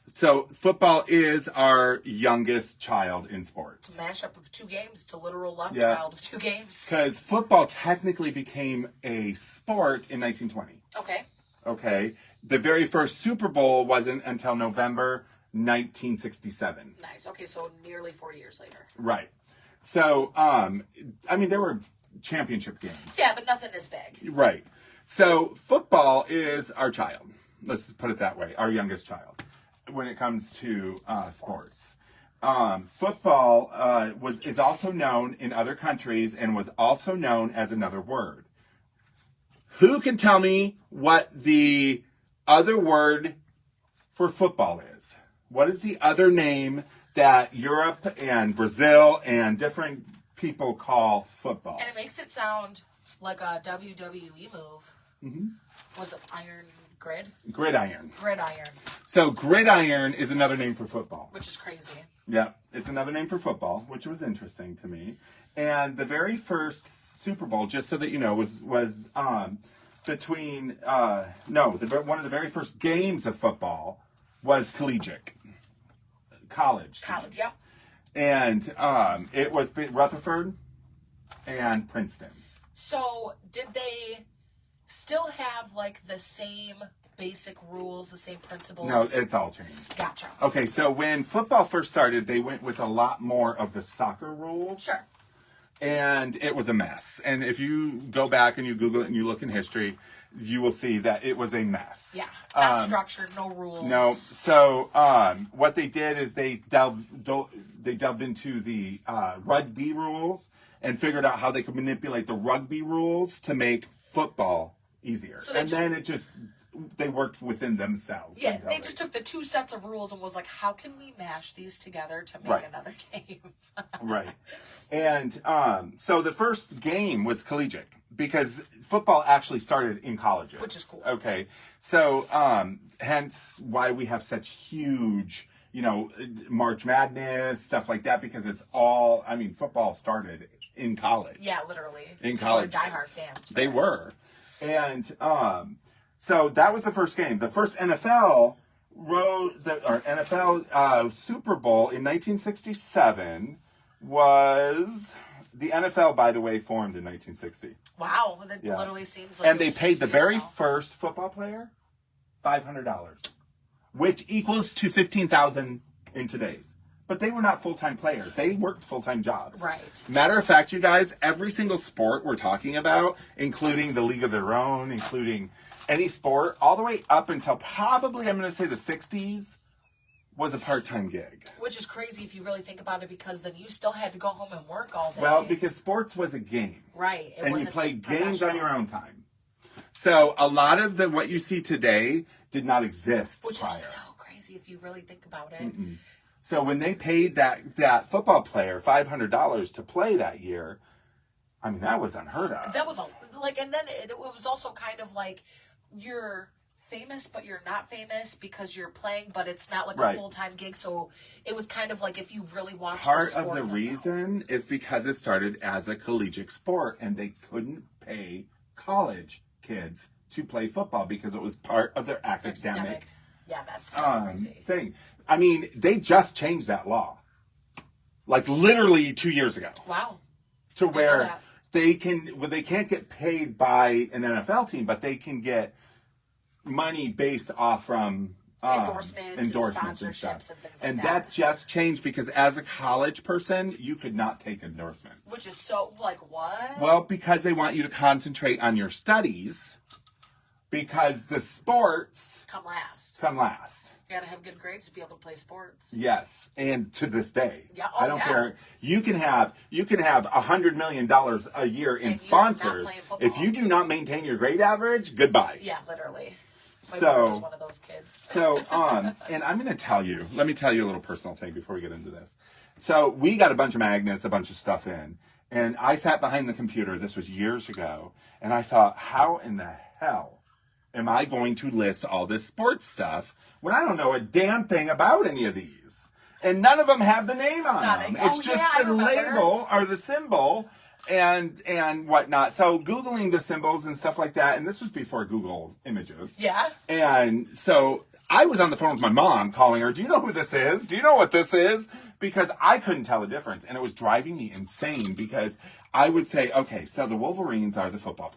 so football is our youngest child in sports. Mashup of two games. It's a literal left Yeah. child of two games. Because football technically became a sport in 1920. Okay. Okay? The very first Super Bowl wasn't until November 1967. Nice. Okay, so nearly 40 years later. Right. So, I mean, there were championship games. Yeah, but nothing is big. Right. So, football is our child. Let's just put it that way, our youngest child, when it comes to sports. Football is also known in other countries and was also known as another word. Who can tell me what the other word for football is? What is the other name that Europe and Brazil and different people call football? And it makes it sound like a WWE move. Mm-hmm. Was it Iron Gridiron. Gridiron, So gridiron is another name for football. which is crazy. Yeah, it's another name for football, which was interesting to me. And the very first Super Bowl, just so that you know, was between one of the very first games of football was collegiate, college, College, games. yep. And it was Rutherford and Princeton. So, did they still have like the same basic rules, the same principles? No, it's all changed. Gotcha. Okay, so when football first started, they went with a lot more of the soccer rules. Sure. And it was a mess. And if you go back and you Google it and you look in history, you will see that it was a mess. Yeah. Not structured, no rules. No. So what they did is they delved into the rugby rules and figured out how they could manipulate the rugby rules to make football easier. So they worked within themselves. Yeah, they just took the two sets of rules and was like, how can we mash these together to make Right. another game? Right. And so the first game was collegiate because football actually started in colleges. Which is cool. Okay. So hence why we have such huge, March Madness, stuff like that, because it's all, football started in college. Yeah, literally. In college. They were diehard fans. They were. And so that was the first game. The first NFL Super Bowl in 1967 was the NFL, by the way, formed in 1960. Wow, that literally seems like. And they paid the very now. first football player $500, which equals to $15,000 in today's. But they were not full-time players. They worked full-time jobs. Right. Matter of fact, you guys, every single sport we're talking about, including the League of Their Own, including any sport, all the way up until probably, I'm going to say the 60s, was a part-time gig. Which is crazy if you really think about it, because then you still had to go home and work all day. Well, because sports was a game. Right. And you played games on your own time. So a lot of what you see today did not exist Which prior. is so crazy if you really think about it. Mm-mm. So when they paid that football player $500 to play that year, that was unheard of. That was and then it was also kind of like you're famous, but you're not famous because you're playing, but it's not like Right. a full-time gig. So it was kind of like if you really watched Part the sport, of the reason is because it started as a collegiate sport and they couldn't pay college kids to play football because it was part of their academic Yeah, that's so crazy. thing. They just changed that law. Like literally 2 years ago. Wow. To Didn't know where that. they can't get paid by an NFL team, but they can get money based off from Endorsements and and sponsorships stuff. and things like And that. that just changed because as a college person, you could not take endorsements. Which is so, what? Well, because they want you to concentrate on your studies, because the sports Come last. come last. You gotta have good grades to be able to play sports. Yes, and to this day, Yeah, I don't yeah. care. You can have $100 million a year in And you're not sponsors. playing football. If you do not maintain your grade average, goodbye. Yeah, literally. My So- brother was one of those kids. So, and I'm going to tell you, let me tell you a little personal thing before we get into this. So we got a bunch of magnets, a bunch of stuff in, and I sat behind the computer, this was years ago, and I thought, how in the hell am I going to list all this sports stuff when I don't know a damn thing about any of these? And none of them have the name on them. It's just I the remember. label or the symbol and whatnot. So Googling the symbols and stuff like that, and this was before Google Images. Yeah. And so I was on the phone with my mom calling her, do you know who this is? Do you know what this is? Because I couldn't tell the difference. And it was driving me insane because I would say, okay, so the Wolverines are the football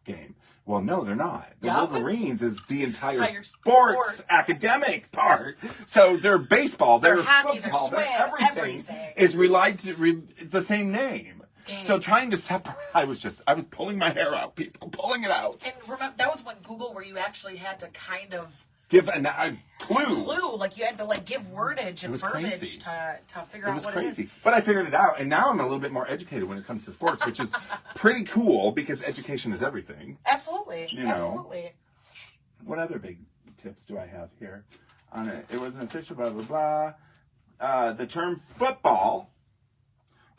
game. Well, no, they're not. The No. Wolverines is the entire Entire sports sports. academic part. So they're baseball, they're hockey, they're football, swim, everything. is relied to the same name. Dang. So trying to separate, I was pulling my hair out, people, pulling it out. And remember, that was when Google, where you actually had to kind of Give a clue. like you had to give wordage and was verbiage crazy. to figure It out was what crazy. it is. But I figured it out, and now I'm a little bit more educated when it comes to sports, which is pretty cool because education is everything. Absolutely. You know. Absolutely. What other big tips do I have here on it? It was an official blah, blah, blah. The term football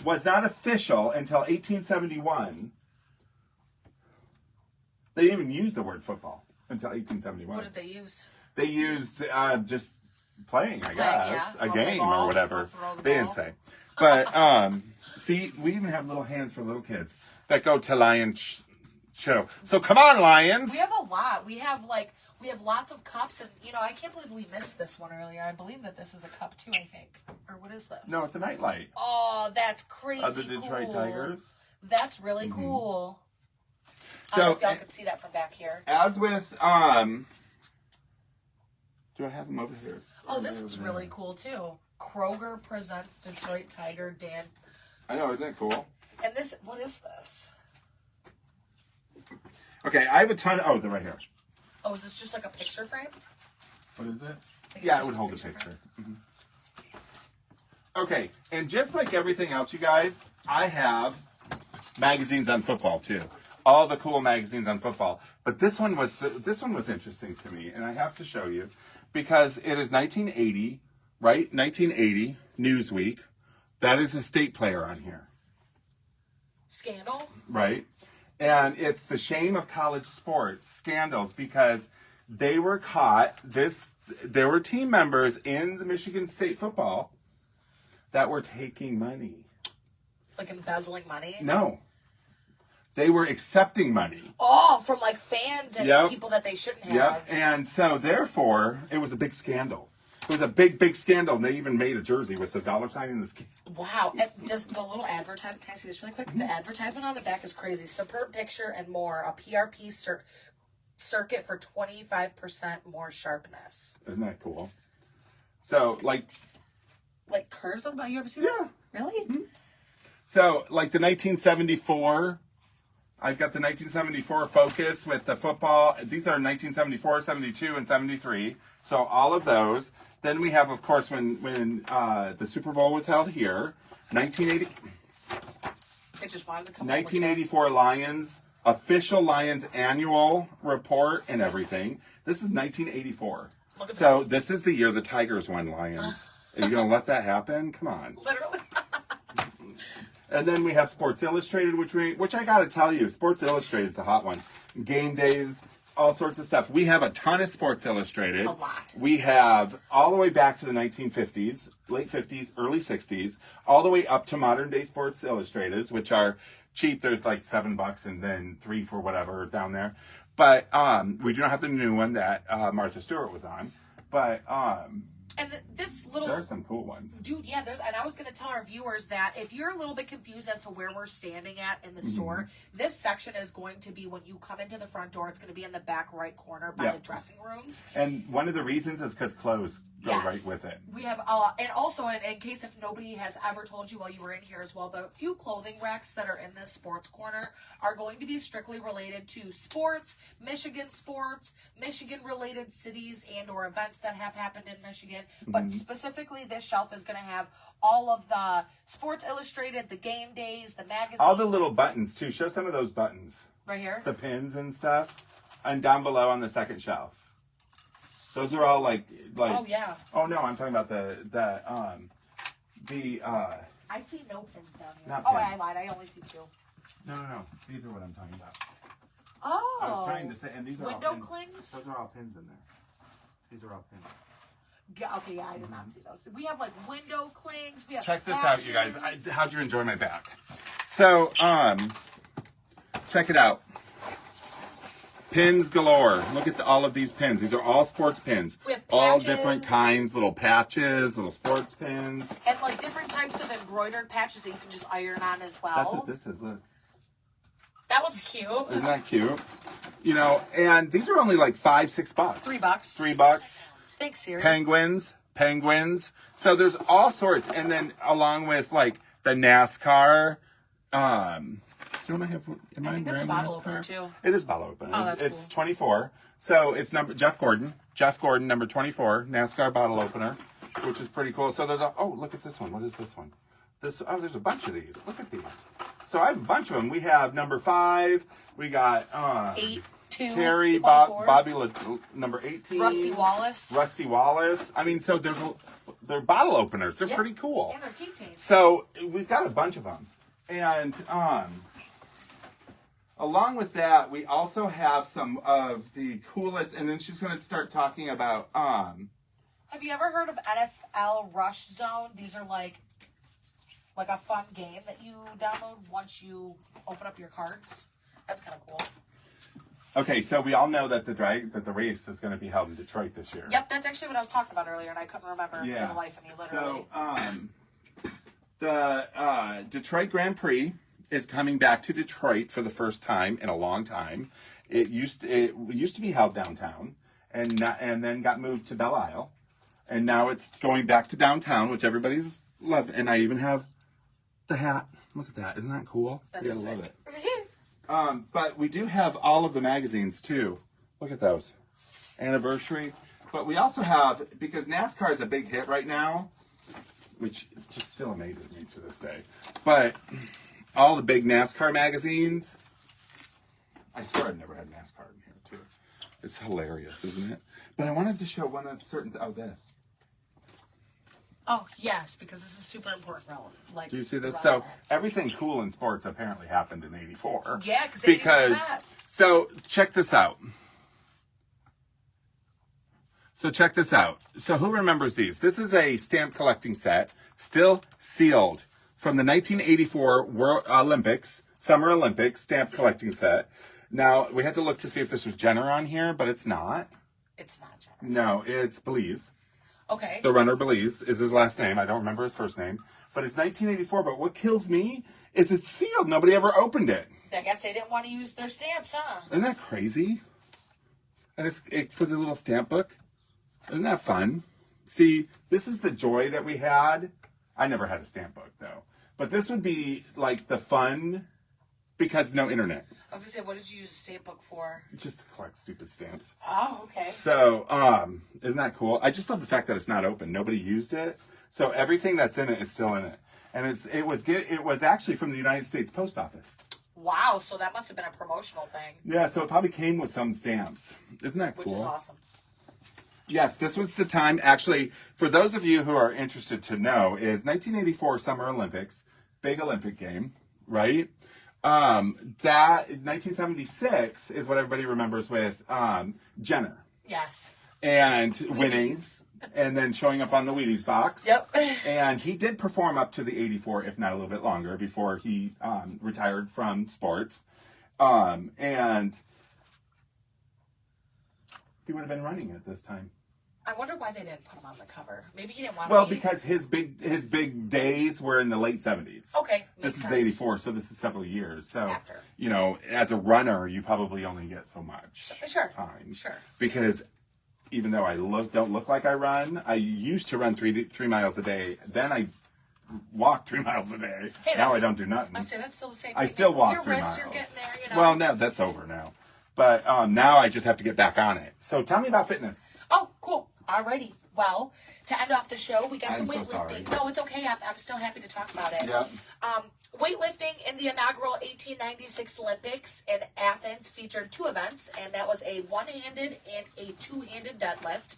was not official until 1871. They didn't even use the word football. until 1871. What did they use? They used just playing, I guess, yeah. a Throw the game ball, or whatever. throw the They didn't ball. say. But see, we even have little hands for little kids that go to lion show. So come on, lions. We have a lot. We have lots of cups, and I can't believe we missed this one earlier. I believe that this is a cup too. I think, or what is this? No, it's a nightlight Oh, that's crazy. of the Detroit cool. Tigers. That's really cool. I So don't know if y'all can see that from back here. as with do I have them over here? Oh, this is really cool too. Kroger presents Detroit Tiger Dan. I know, isn't it cool? And this, what is this? Okay, I have a ton. Oh, they're right here. Oh, is this just like a picture frame? What is it? Think it's Yeah, it just would a hold a picture picture. Okay, and just like everything else, you guys, I have magazines on football too. All the cool magazines on football. But this one was interesting to me, and I have to show you because it is 1980, right? 1980 Newsweek. That is a state player on here, Scandal? right? And it's the shame of college sports scandals because they were caught. There were team members in the Michigan State football that were taking money. Like embezzling money? No. They were accepting money. Oh, from like fans and Yep. people that they shouldn't have. Yep. And so therefore, it was a big scandal. It was a big, big scandal. And they even made a jersey with the dollar sign in the scandal. Wow. And just the little advertisement. Can I see this really quick? The advertisement on the back is crazy. Superb picture and more. A PRP circuit for 25% more sharpness. Isn't that cool? So, like Curves on the back? You ever see Yeah. that? Really? the 1974, I've got the 1974 Focus with the football. These are 1974, 72, and 73. So all of those. Then we have, of course, when the Super Bowl was held here, 1980. It just wanted to come 1984 Lions, official Lions annual report and everything. This is 1984. Look at So this is the year the Tigers won Lions. Are you going to let that happen? Come on. Literally. And then we have Sports Illustrated, which I got to tell you, Sports Illustrated's a hot one. Game days, all sorts of stuff. We have a ton of Sports Illustrated. A lot. We have all the way back to the 1950s, late 50s, early 60s, all the way up to modern day Sports Illustrateds, which are cheap. They're like $7 and then $3 for whatever down there. But we do not have the new one that Martha Stewart was on. But And this little... there are some cool ones. Dude, yeah, and I was going to tell our viewers that if you're a little bit confused as to where we're standing at in the store, this section is going to be when you come into the front door. It's going to be in the back right corner by Yeah. the dressing rooms. And one of the reasons is because clothes go Yes. right with it. We have, and also in case if nobody has ever told you while you were in here as well, the few clothing racks that are in this sports corner are going to be strictly related to sports, Michigan related cities and or events that have happened in Michigan. But specifically, this shelf is going to have all of the Sports Illustrated, the game days, the magazines. All the little buttons too. Show some of those buttons. right here. The pins and stuff. And down below on the second shelf. Those are all like Oh yeah. Oh no, I'm talking about the I see no pins down here. Not Oh, pins. I lied. I only see two. no. These are what I'm talking about. Oh. I was trying to say, and these are Window all pins. clings? Those are all pins in there. These are all pins. Okay, yeah, I did not see those. We have like window clings. We have Check this out, you guys. patches. How'd you enjoy my back? So, check it out. Pins galore. Look at all of these pins. These are all sports pins. We have all patches. different kinds, little patches, little sports pins. And like different types of embroidered patches that you can just iron on as well. That's what this is. Look. That one's cute. Isn't that cute? You know, and these are only like $5-6. $3. $3. Thanks, Siri. Penguins. So there's all sorts. And then along with like the NASCAR, don't I have? Am I think that's a wearing bottle NASCAR? opener, too. It is bottle opener. Oh, that's it's cool. 24. So it's number Jeff Gordon, number 24, NASCAR bottle opener, which is pretty cool. So there's look at this one. What is this one? There's a bunch of these. Look at these. So I have a bunch of them. We have number 5. We got 8, 2, Terry, 24. Bobby, number 18. Rusty Wallace. I mean, so they're bottle openers. They're Yeah. pretty cool. And their keychains. So we've got a bunch of them, and along with that, we also have some of the coolest, and then she's going to start talking about, Have you ever heard of NFL Rush Zone? These are like a fun game that you download once you open up your cards. That's kind of cool. okay, so we all know that the race is going to be held in Detroit this year. Yep, that's actually what I was talking about earlier, and I couldn't remember for the life of me, literally. So, the Detroit Grand Prix is coming back to Detroit for the first time in a long time. It used to be held downtown, and then got moved to Belle Isle, and now it's going back to downtown, which everybody's loved. And I even have the hat. Look at that! Isn't that cool? That You is gotta love sick. it. But we do have all of the magazines too. Look at those. Anniversary. But we also have, because NASCAR is a big hit right now, which just still amazes me to this day. But all the big NASCAR magazines, I swear I've never had NASCAR in here too. It's hilarious, isn't it? But I wanted to show one of certain, this. Oh, yes, because this is super important. Like, Do you see this? So everything cool in sports apparently happened in '84. Yeah, because so check this out. So who remembers these? This is a stamp collecting set, still sealed, from the 1984 World Olympics, Summer Olympics stamp collecting set. Now, we had to look to see if this was Jenner on here, but it's not. It's not Jenner. No, it's Belize. Okay. The runner Belize is his last name. I don't remember his first name. But it's 1984. But what kills me is it's sealed. Nobody ever opened it. I guess they didn't want to use their stamps, huh? Isn't that crazy? And it's for the little stamp book. Isn't that fun? See, this is the joy that we had. I never had a stamp book, though. But this would be like the fun, because no internet. I was going to say, what did you use a stamp book for? Just to collect stupid stamps. Oh, okay. So, isn't that cool? I just love the fact that it's not open. Nobody used it. So everything that's in it is still in it. And it was actually from the United States Post Office. Wow, so that must have been a promotional thing. Yeah, so it probably came with some stamps. Isn't that cool? Which is awesome. Yes, this was the time, actually, for those of you who are interested to know, is 1984 Summer Olympics, big Olympic game, right? That 1976 is what everybody remembers with Jenner. Yes. And winning, and then showing up on the Wheaties box. Yep. And he did perform up to the 84, if not a little bit longer, before he retired from sports. And he would have been running at this time. I wonder why they didn't put him on the cover. Maybe he didn't want to. Well, because his big days were in the late 70s. Okay. This is sense. 84, so this is several years. So, After. As a runner, you probably only get so much Sure. time. Sure. Because even though I don't look like I run, I used to run 3 miles a day. Then I walked 3 miles a day. Hey, now I don't do nothing. I say that's still the same. I thing. still walk your 3 wrist, miles. You're getting there, Well, no, that's over now. But now I just have to get back on it. So tell me about fitness. Oh, cool. Alrighty. Well, to end off the show, we got I'm some so weightlifting. sorry. No, it's okay. I'm still happy to talk about it. Yep. Weightlifting in the inaugural 1896 Olympics in Athens featured 2 events, and that was a one-handed and a two-handed deadlift,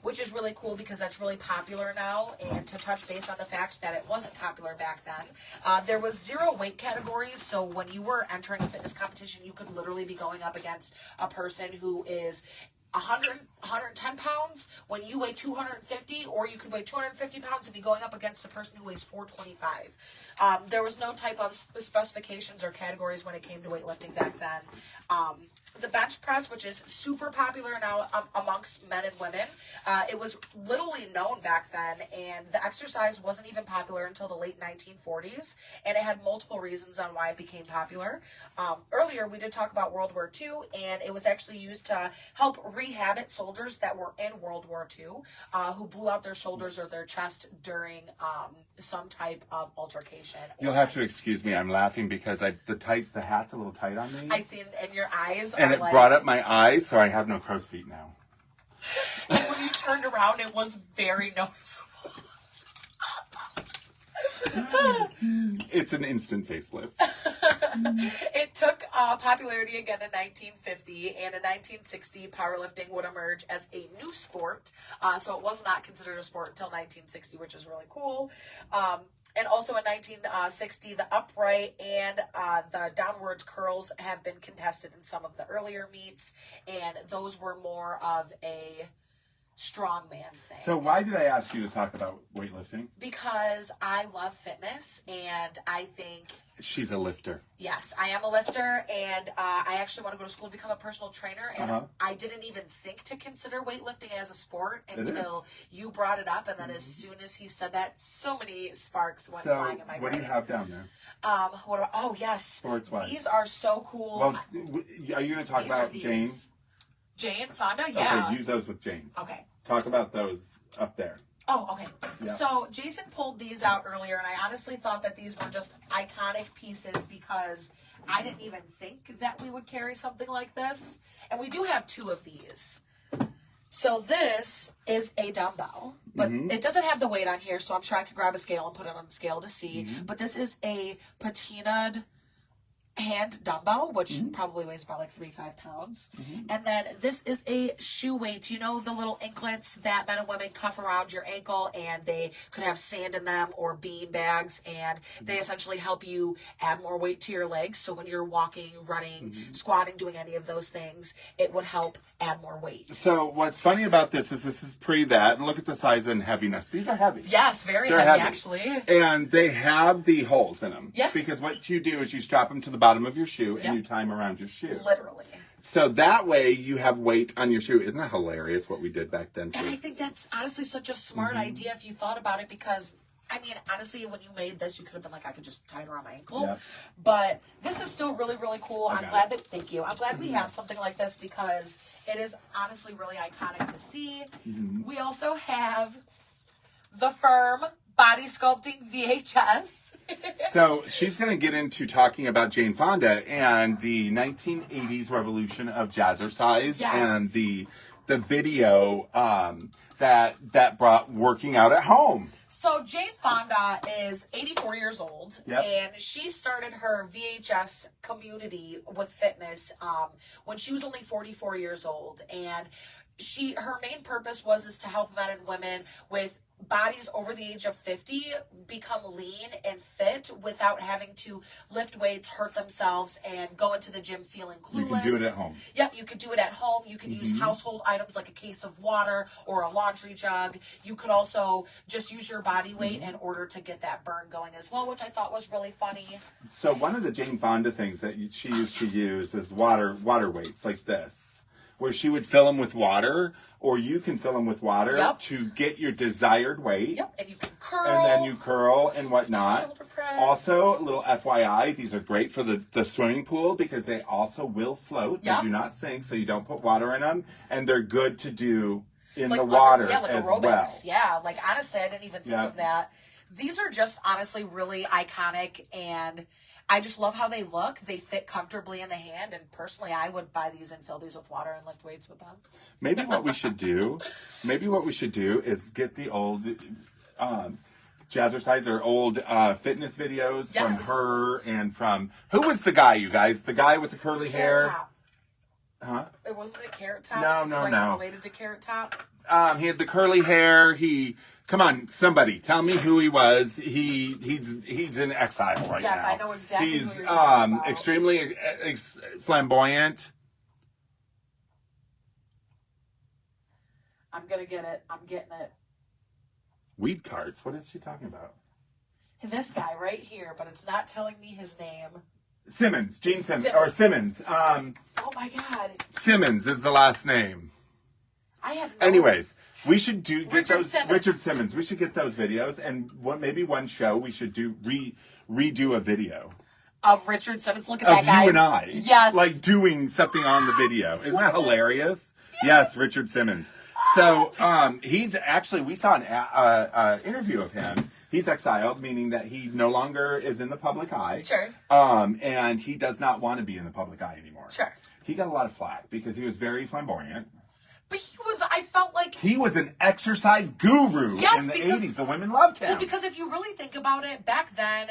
which is really cool because that's really popular now. And to touch base on the fact that it wasn't popular back then, there was 0 weight categories. So when you were entering a fitness competition, you could literally be going up against a person who is 110 pounds when you weigh 250, or you could weigh 250 pounds and be going up against a person who weighs 425. There was no type of specifications or categories when it came to weightlifting back then. The bench press, which is super popular now amongst men and women, it was little known back then, and the exercise wasn't even popular until the late 1940s, and it had multiple reasons on why it became popular. Earlier, we did talk about World War II, and it was actually used to help rehab soldiers that were in World War II, who blew out their shoulders or their chest during some type of altercation. You'll have to excuse me. I'm laughing because the hat's a little tight on me. I see in your eyes. And it brought up my eyes, so I have no crow's feet now. And when you turned around, it was very noticeable. It's an instant facelift. It took popularity again in 1950, and in 1960, powerlifting would emerge as a new sport. So it was not considered a sport until 1960, which is really cool. And also in 1960, the upright and the downwards curls have been contested in some of the earlier meets, and those were more of a strongman thing. So why did I ask you to talk about weightlifting? Because I love fitness, and I think... She's a lifter. Yes, I am a lifter, and I actually want to go to school to become a personal trainer, and I didn't even think to consider weightlifting as a sport until you brought it up, and then as soon as he said that, so many sparks went flying in my brain. What do you have down there? Oh, yes. Sports-wise. These are so cool. Well, are you going to talk about Jane? Jane Fonda? Yeah. Okay, use those with Jane. Okay. Talk about those up there. Oh, okay. Yeah. So Jason pulled these out earlier, and I honestly thought that these were just iconic pieces because I didn't even think that we would carry something like this. And we do have two of these. So this is a dumbbell, but it doesn't have the weight on here, so I'm sure I could grab a scale and put it on the scale to see. But this is a patinaed hand dumbbell, which probably weighs about like 3-5 pounds. And then this is a shoe weight. You know the little anklets that men and women cuff around your ankle, and they could have sand in them or bean bags, and they essentially help you add more weight to your legs. So when you're walking, running, squatting, doing any of those things, it would help add more weight. So what's funny about this is pre that, and look at the size and heaviness. These are heavy. Yes, very They're heavy actually. And they have the holes in them. Yeah. Because what you do is you strap them to the bottom of your shoe and you tie them around your shoe. Literally. So that way you have weight on your shoe. Isn't that hilarious what we did back then? And I think that's honestly such a smart idea if you thought about it, because I mean, honestly, when you made this, you could have been like, I could just tie it around my ankle. Yep. But this is still really, really cool. I'm glad that, thank you. I'm glad we Mm-hmm. had something like this because it is honestly really iconic to see. We also have the Firm Body Sculpting VHS. So she's going to get into talking about Jane Fonda and the 1980s revolution of jazzercise and the video that brought working out at home. So Jane Fonda is 84 years old, and she started her VHS community with fitness when she was only 44 years old. And her main purpose is to help men and women with bodies over the age of 50 become lean and fit without having to lift weights, hurt themselves, and go into the gym feeling clueless. You can do it at home. Yep, you could do it at home. You could use household items like a case of water or a laundry jug. You could also just use your body weight in order to get that burn going as well, which I thought was really funny. So one of the Jane Fonda things that she used to use is water weights like this, where she would fill them with water, or you can fill them with water to get your desired weight. Yep, and you can curl. And then you curl and whatnot. Shoulder press. Also, a little FYI, these are great for the swimming pool because they also will float. They do not sink, so you don't put water in them. And they're good to do in the water like as aerobics. well. Yeah, like honestly, I didn't even think of that. These are just honestly really iconic, and I just love how they look. They fit comfortably in the hand, and personally, I would buy these and fill these with water and lift weights with them. Maybe what we should do is get the old jazzercise or old fitness videos from her and from, who was the guy, you guys? The guy with the curly hair? Top. Huh? It wasn't a Carrot Top. No. Related to Carrot Top. He had the curly hair. Come on, somebody, tell me who he was. He's in exile right now. Yes, I know exactly He's who you're talking about. extremely flamboyant. I'm gonna get it. I'm getting it. Weed carts. What is she talking about? This guy right here, but it's not telling me his name. Simmons, Gene Simmons, or Simmons. Oh my God. Simmons is the last name. I have no Anyways, we should get Richard those Simmons. Richard Simmons. We should get those videos, and maybe one show we should do redo a video of Richard Simmons. Look at of that guy. you and I. Yes. Like doing something on the video. Isn't that hilarious? Yes, Richard Simmons. So he's actually, we saw an interview of him. He's exiled, meaning that he no longer is in the public eye. Sure. And he does not want to be in the public eye anymore. Sure. He got a lot of flack because he was very flamboyant. But I felt like He was an exercise guru in the 80s. The women loved him. Well, because if you really think about it, back then,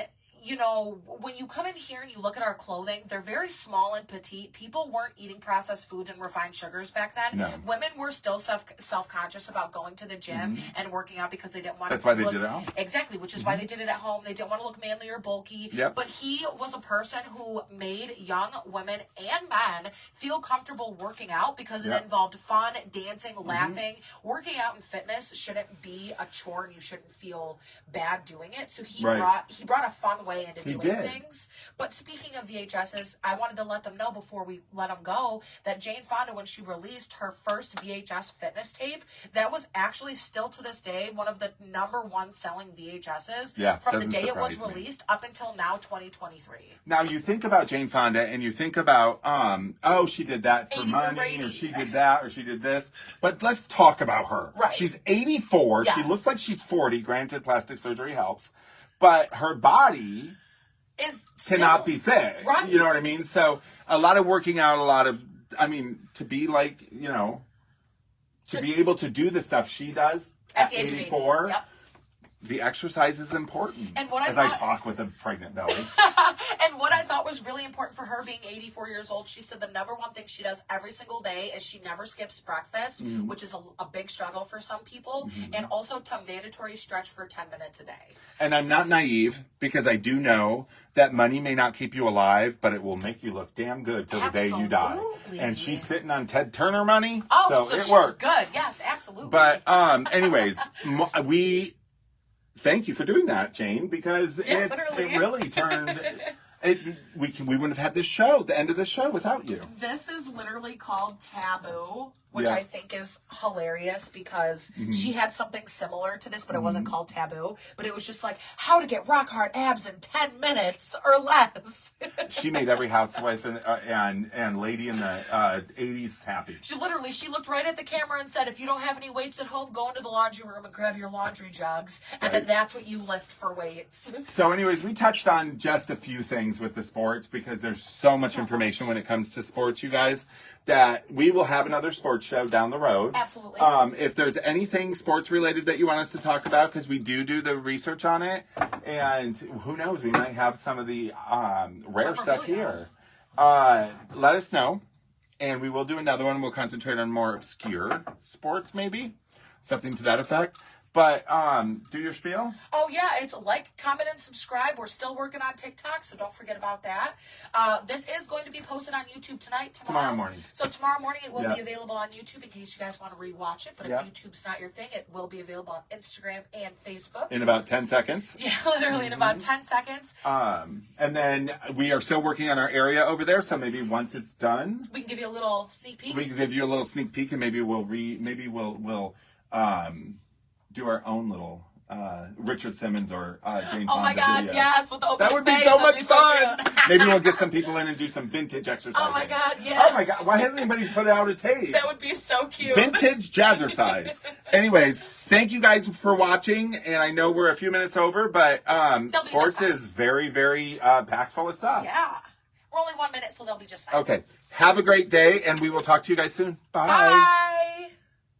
you know, when you come in here and you look at our clothing, they're very small and petite. People weren't eating processed foods and refined sugars back then. No. Women were still self-conscious about going to the gym and working out because they didn't want That's to why they look, did it at home. Exactly, which is why they did it at home. They didn't want to look manly or bulky. Yep. But he was a person who made young women and men feel comfortable working out because it Yep. involved fun, dancing, laughing. Working out and fitness shouldn't be a chore and you shouldn't feel bad doing it. So he Right. brought a fun way into He doing did. things. But speaking of VHSs, I wanted to let them know before we let them go that Jane Fonda, when she released her first VHS fitness tape, that was actually still to this day one of the #1 selling VHSs Yeah, from the doesn't day it was surprise me. released up until now, 2023. Now you think about Jane Fonda and you think about, oh, she did that for 84 money, or rating. she did that, or she did this. But let's talk about her. Right. She's 84. She Yes. looks like she's 40. Granted, plastic surgery helps, but her body Is cannot still- be fit. Right. You know what I mean? So a lot of working out, to be like, to be able to do the stuff she does at the age of 80. 84. Yep. The exercise is important. And what I as I thought- talk with a pregnant belly. And what I thought was really important for her being 84 years old, she said the #1 thing she does every single day is she never skips breakfast, which is a big struggle for some people, and also to mandatory stretch for 10 minutes a day. And I'm not naive because I do know that money may not keep you alive, but it will make you look damn good till the day you die. Absolutely. And she's sitting on Ted Turner money, Oh, so it she's works. good. Yes, absolutely. But anyways, we thank you for doing that, Jane, because it literally. really turned. We wouldn't have had this show, the end of the show, without you. This is literally called Taboo, which Yeah. I think is hilarious because she had something similar to this, but it wasn't called Taboo. But it was just like how to get rock hard abs in 10 minutes or less. She made every housewife and lady in the 80s happy. She looked right at the camera and said, if you don't have any weights at home, go into the laundry room and grab your laundry jugs. And then that's what you lift for weights. So anyways, we touched on just a few things with the sports because there's so much information when it comes to sports, you guys, that we will have another sports show down the road. Absolutely. If there's anything sports related that you want us to talk about, because we do the research on it, and who knows, we might have some of the rare stuff here. Let us know, and we will do another one. We'll concentrate on more obscure sports, maybe something to that effect. But do your spiel. Oh, yeah, it's like, comment, and subscribe. We're still working on TikTok, so don't forget about that. This is going to be posted on YouTube tomorrow morning. So tomorrow morning it will Yep. be available on YouTube in case you guys want to rewatch it. But Yep. if YouTube's not your thing, it will be available on Instagram and Facebook. In about 10 seconds. Yeah, literally in about 10 seconds. And then we are still working on our area over there, so maybe once it's done, We can give you a little sneak peek. we can give you a little sneak peek, and maybe we'll do our own little Richard Simmons or Jane Fonda Oh my God, video. yes, with the open That would be space, so that'd much be fun. cute. Maybe we'll get some people in and do some vintage exercises. Oh my God, yeah. Oh my God, why hasn't anybody put out a tape? That would be so cute. Vintage jazzercise. Anyways, thank you guys for watching, and I know we're a few minutes over, but be sports just fine. is very, very packed full of stuff. Yeah. We're only 1 minute, so they'll be just fine. Okay. Have a great day, and we will talk to you guys soon. Bye.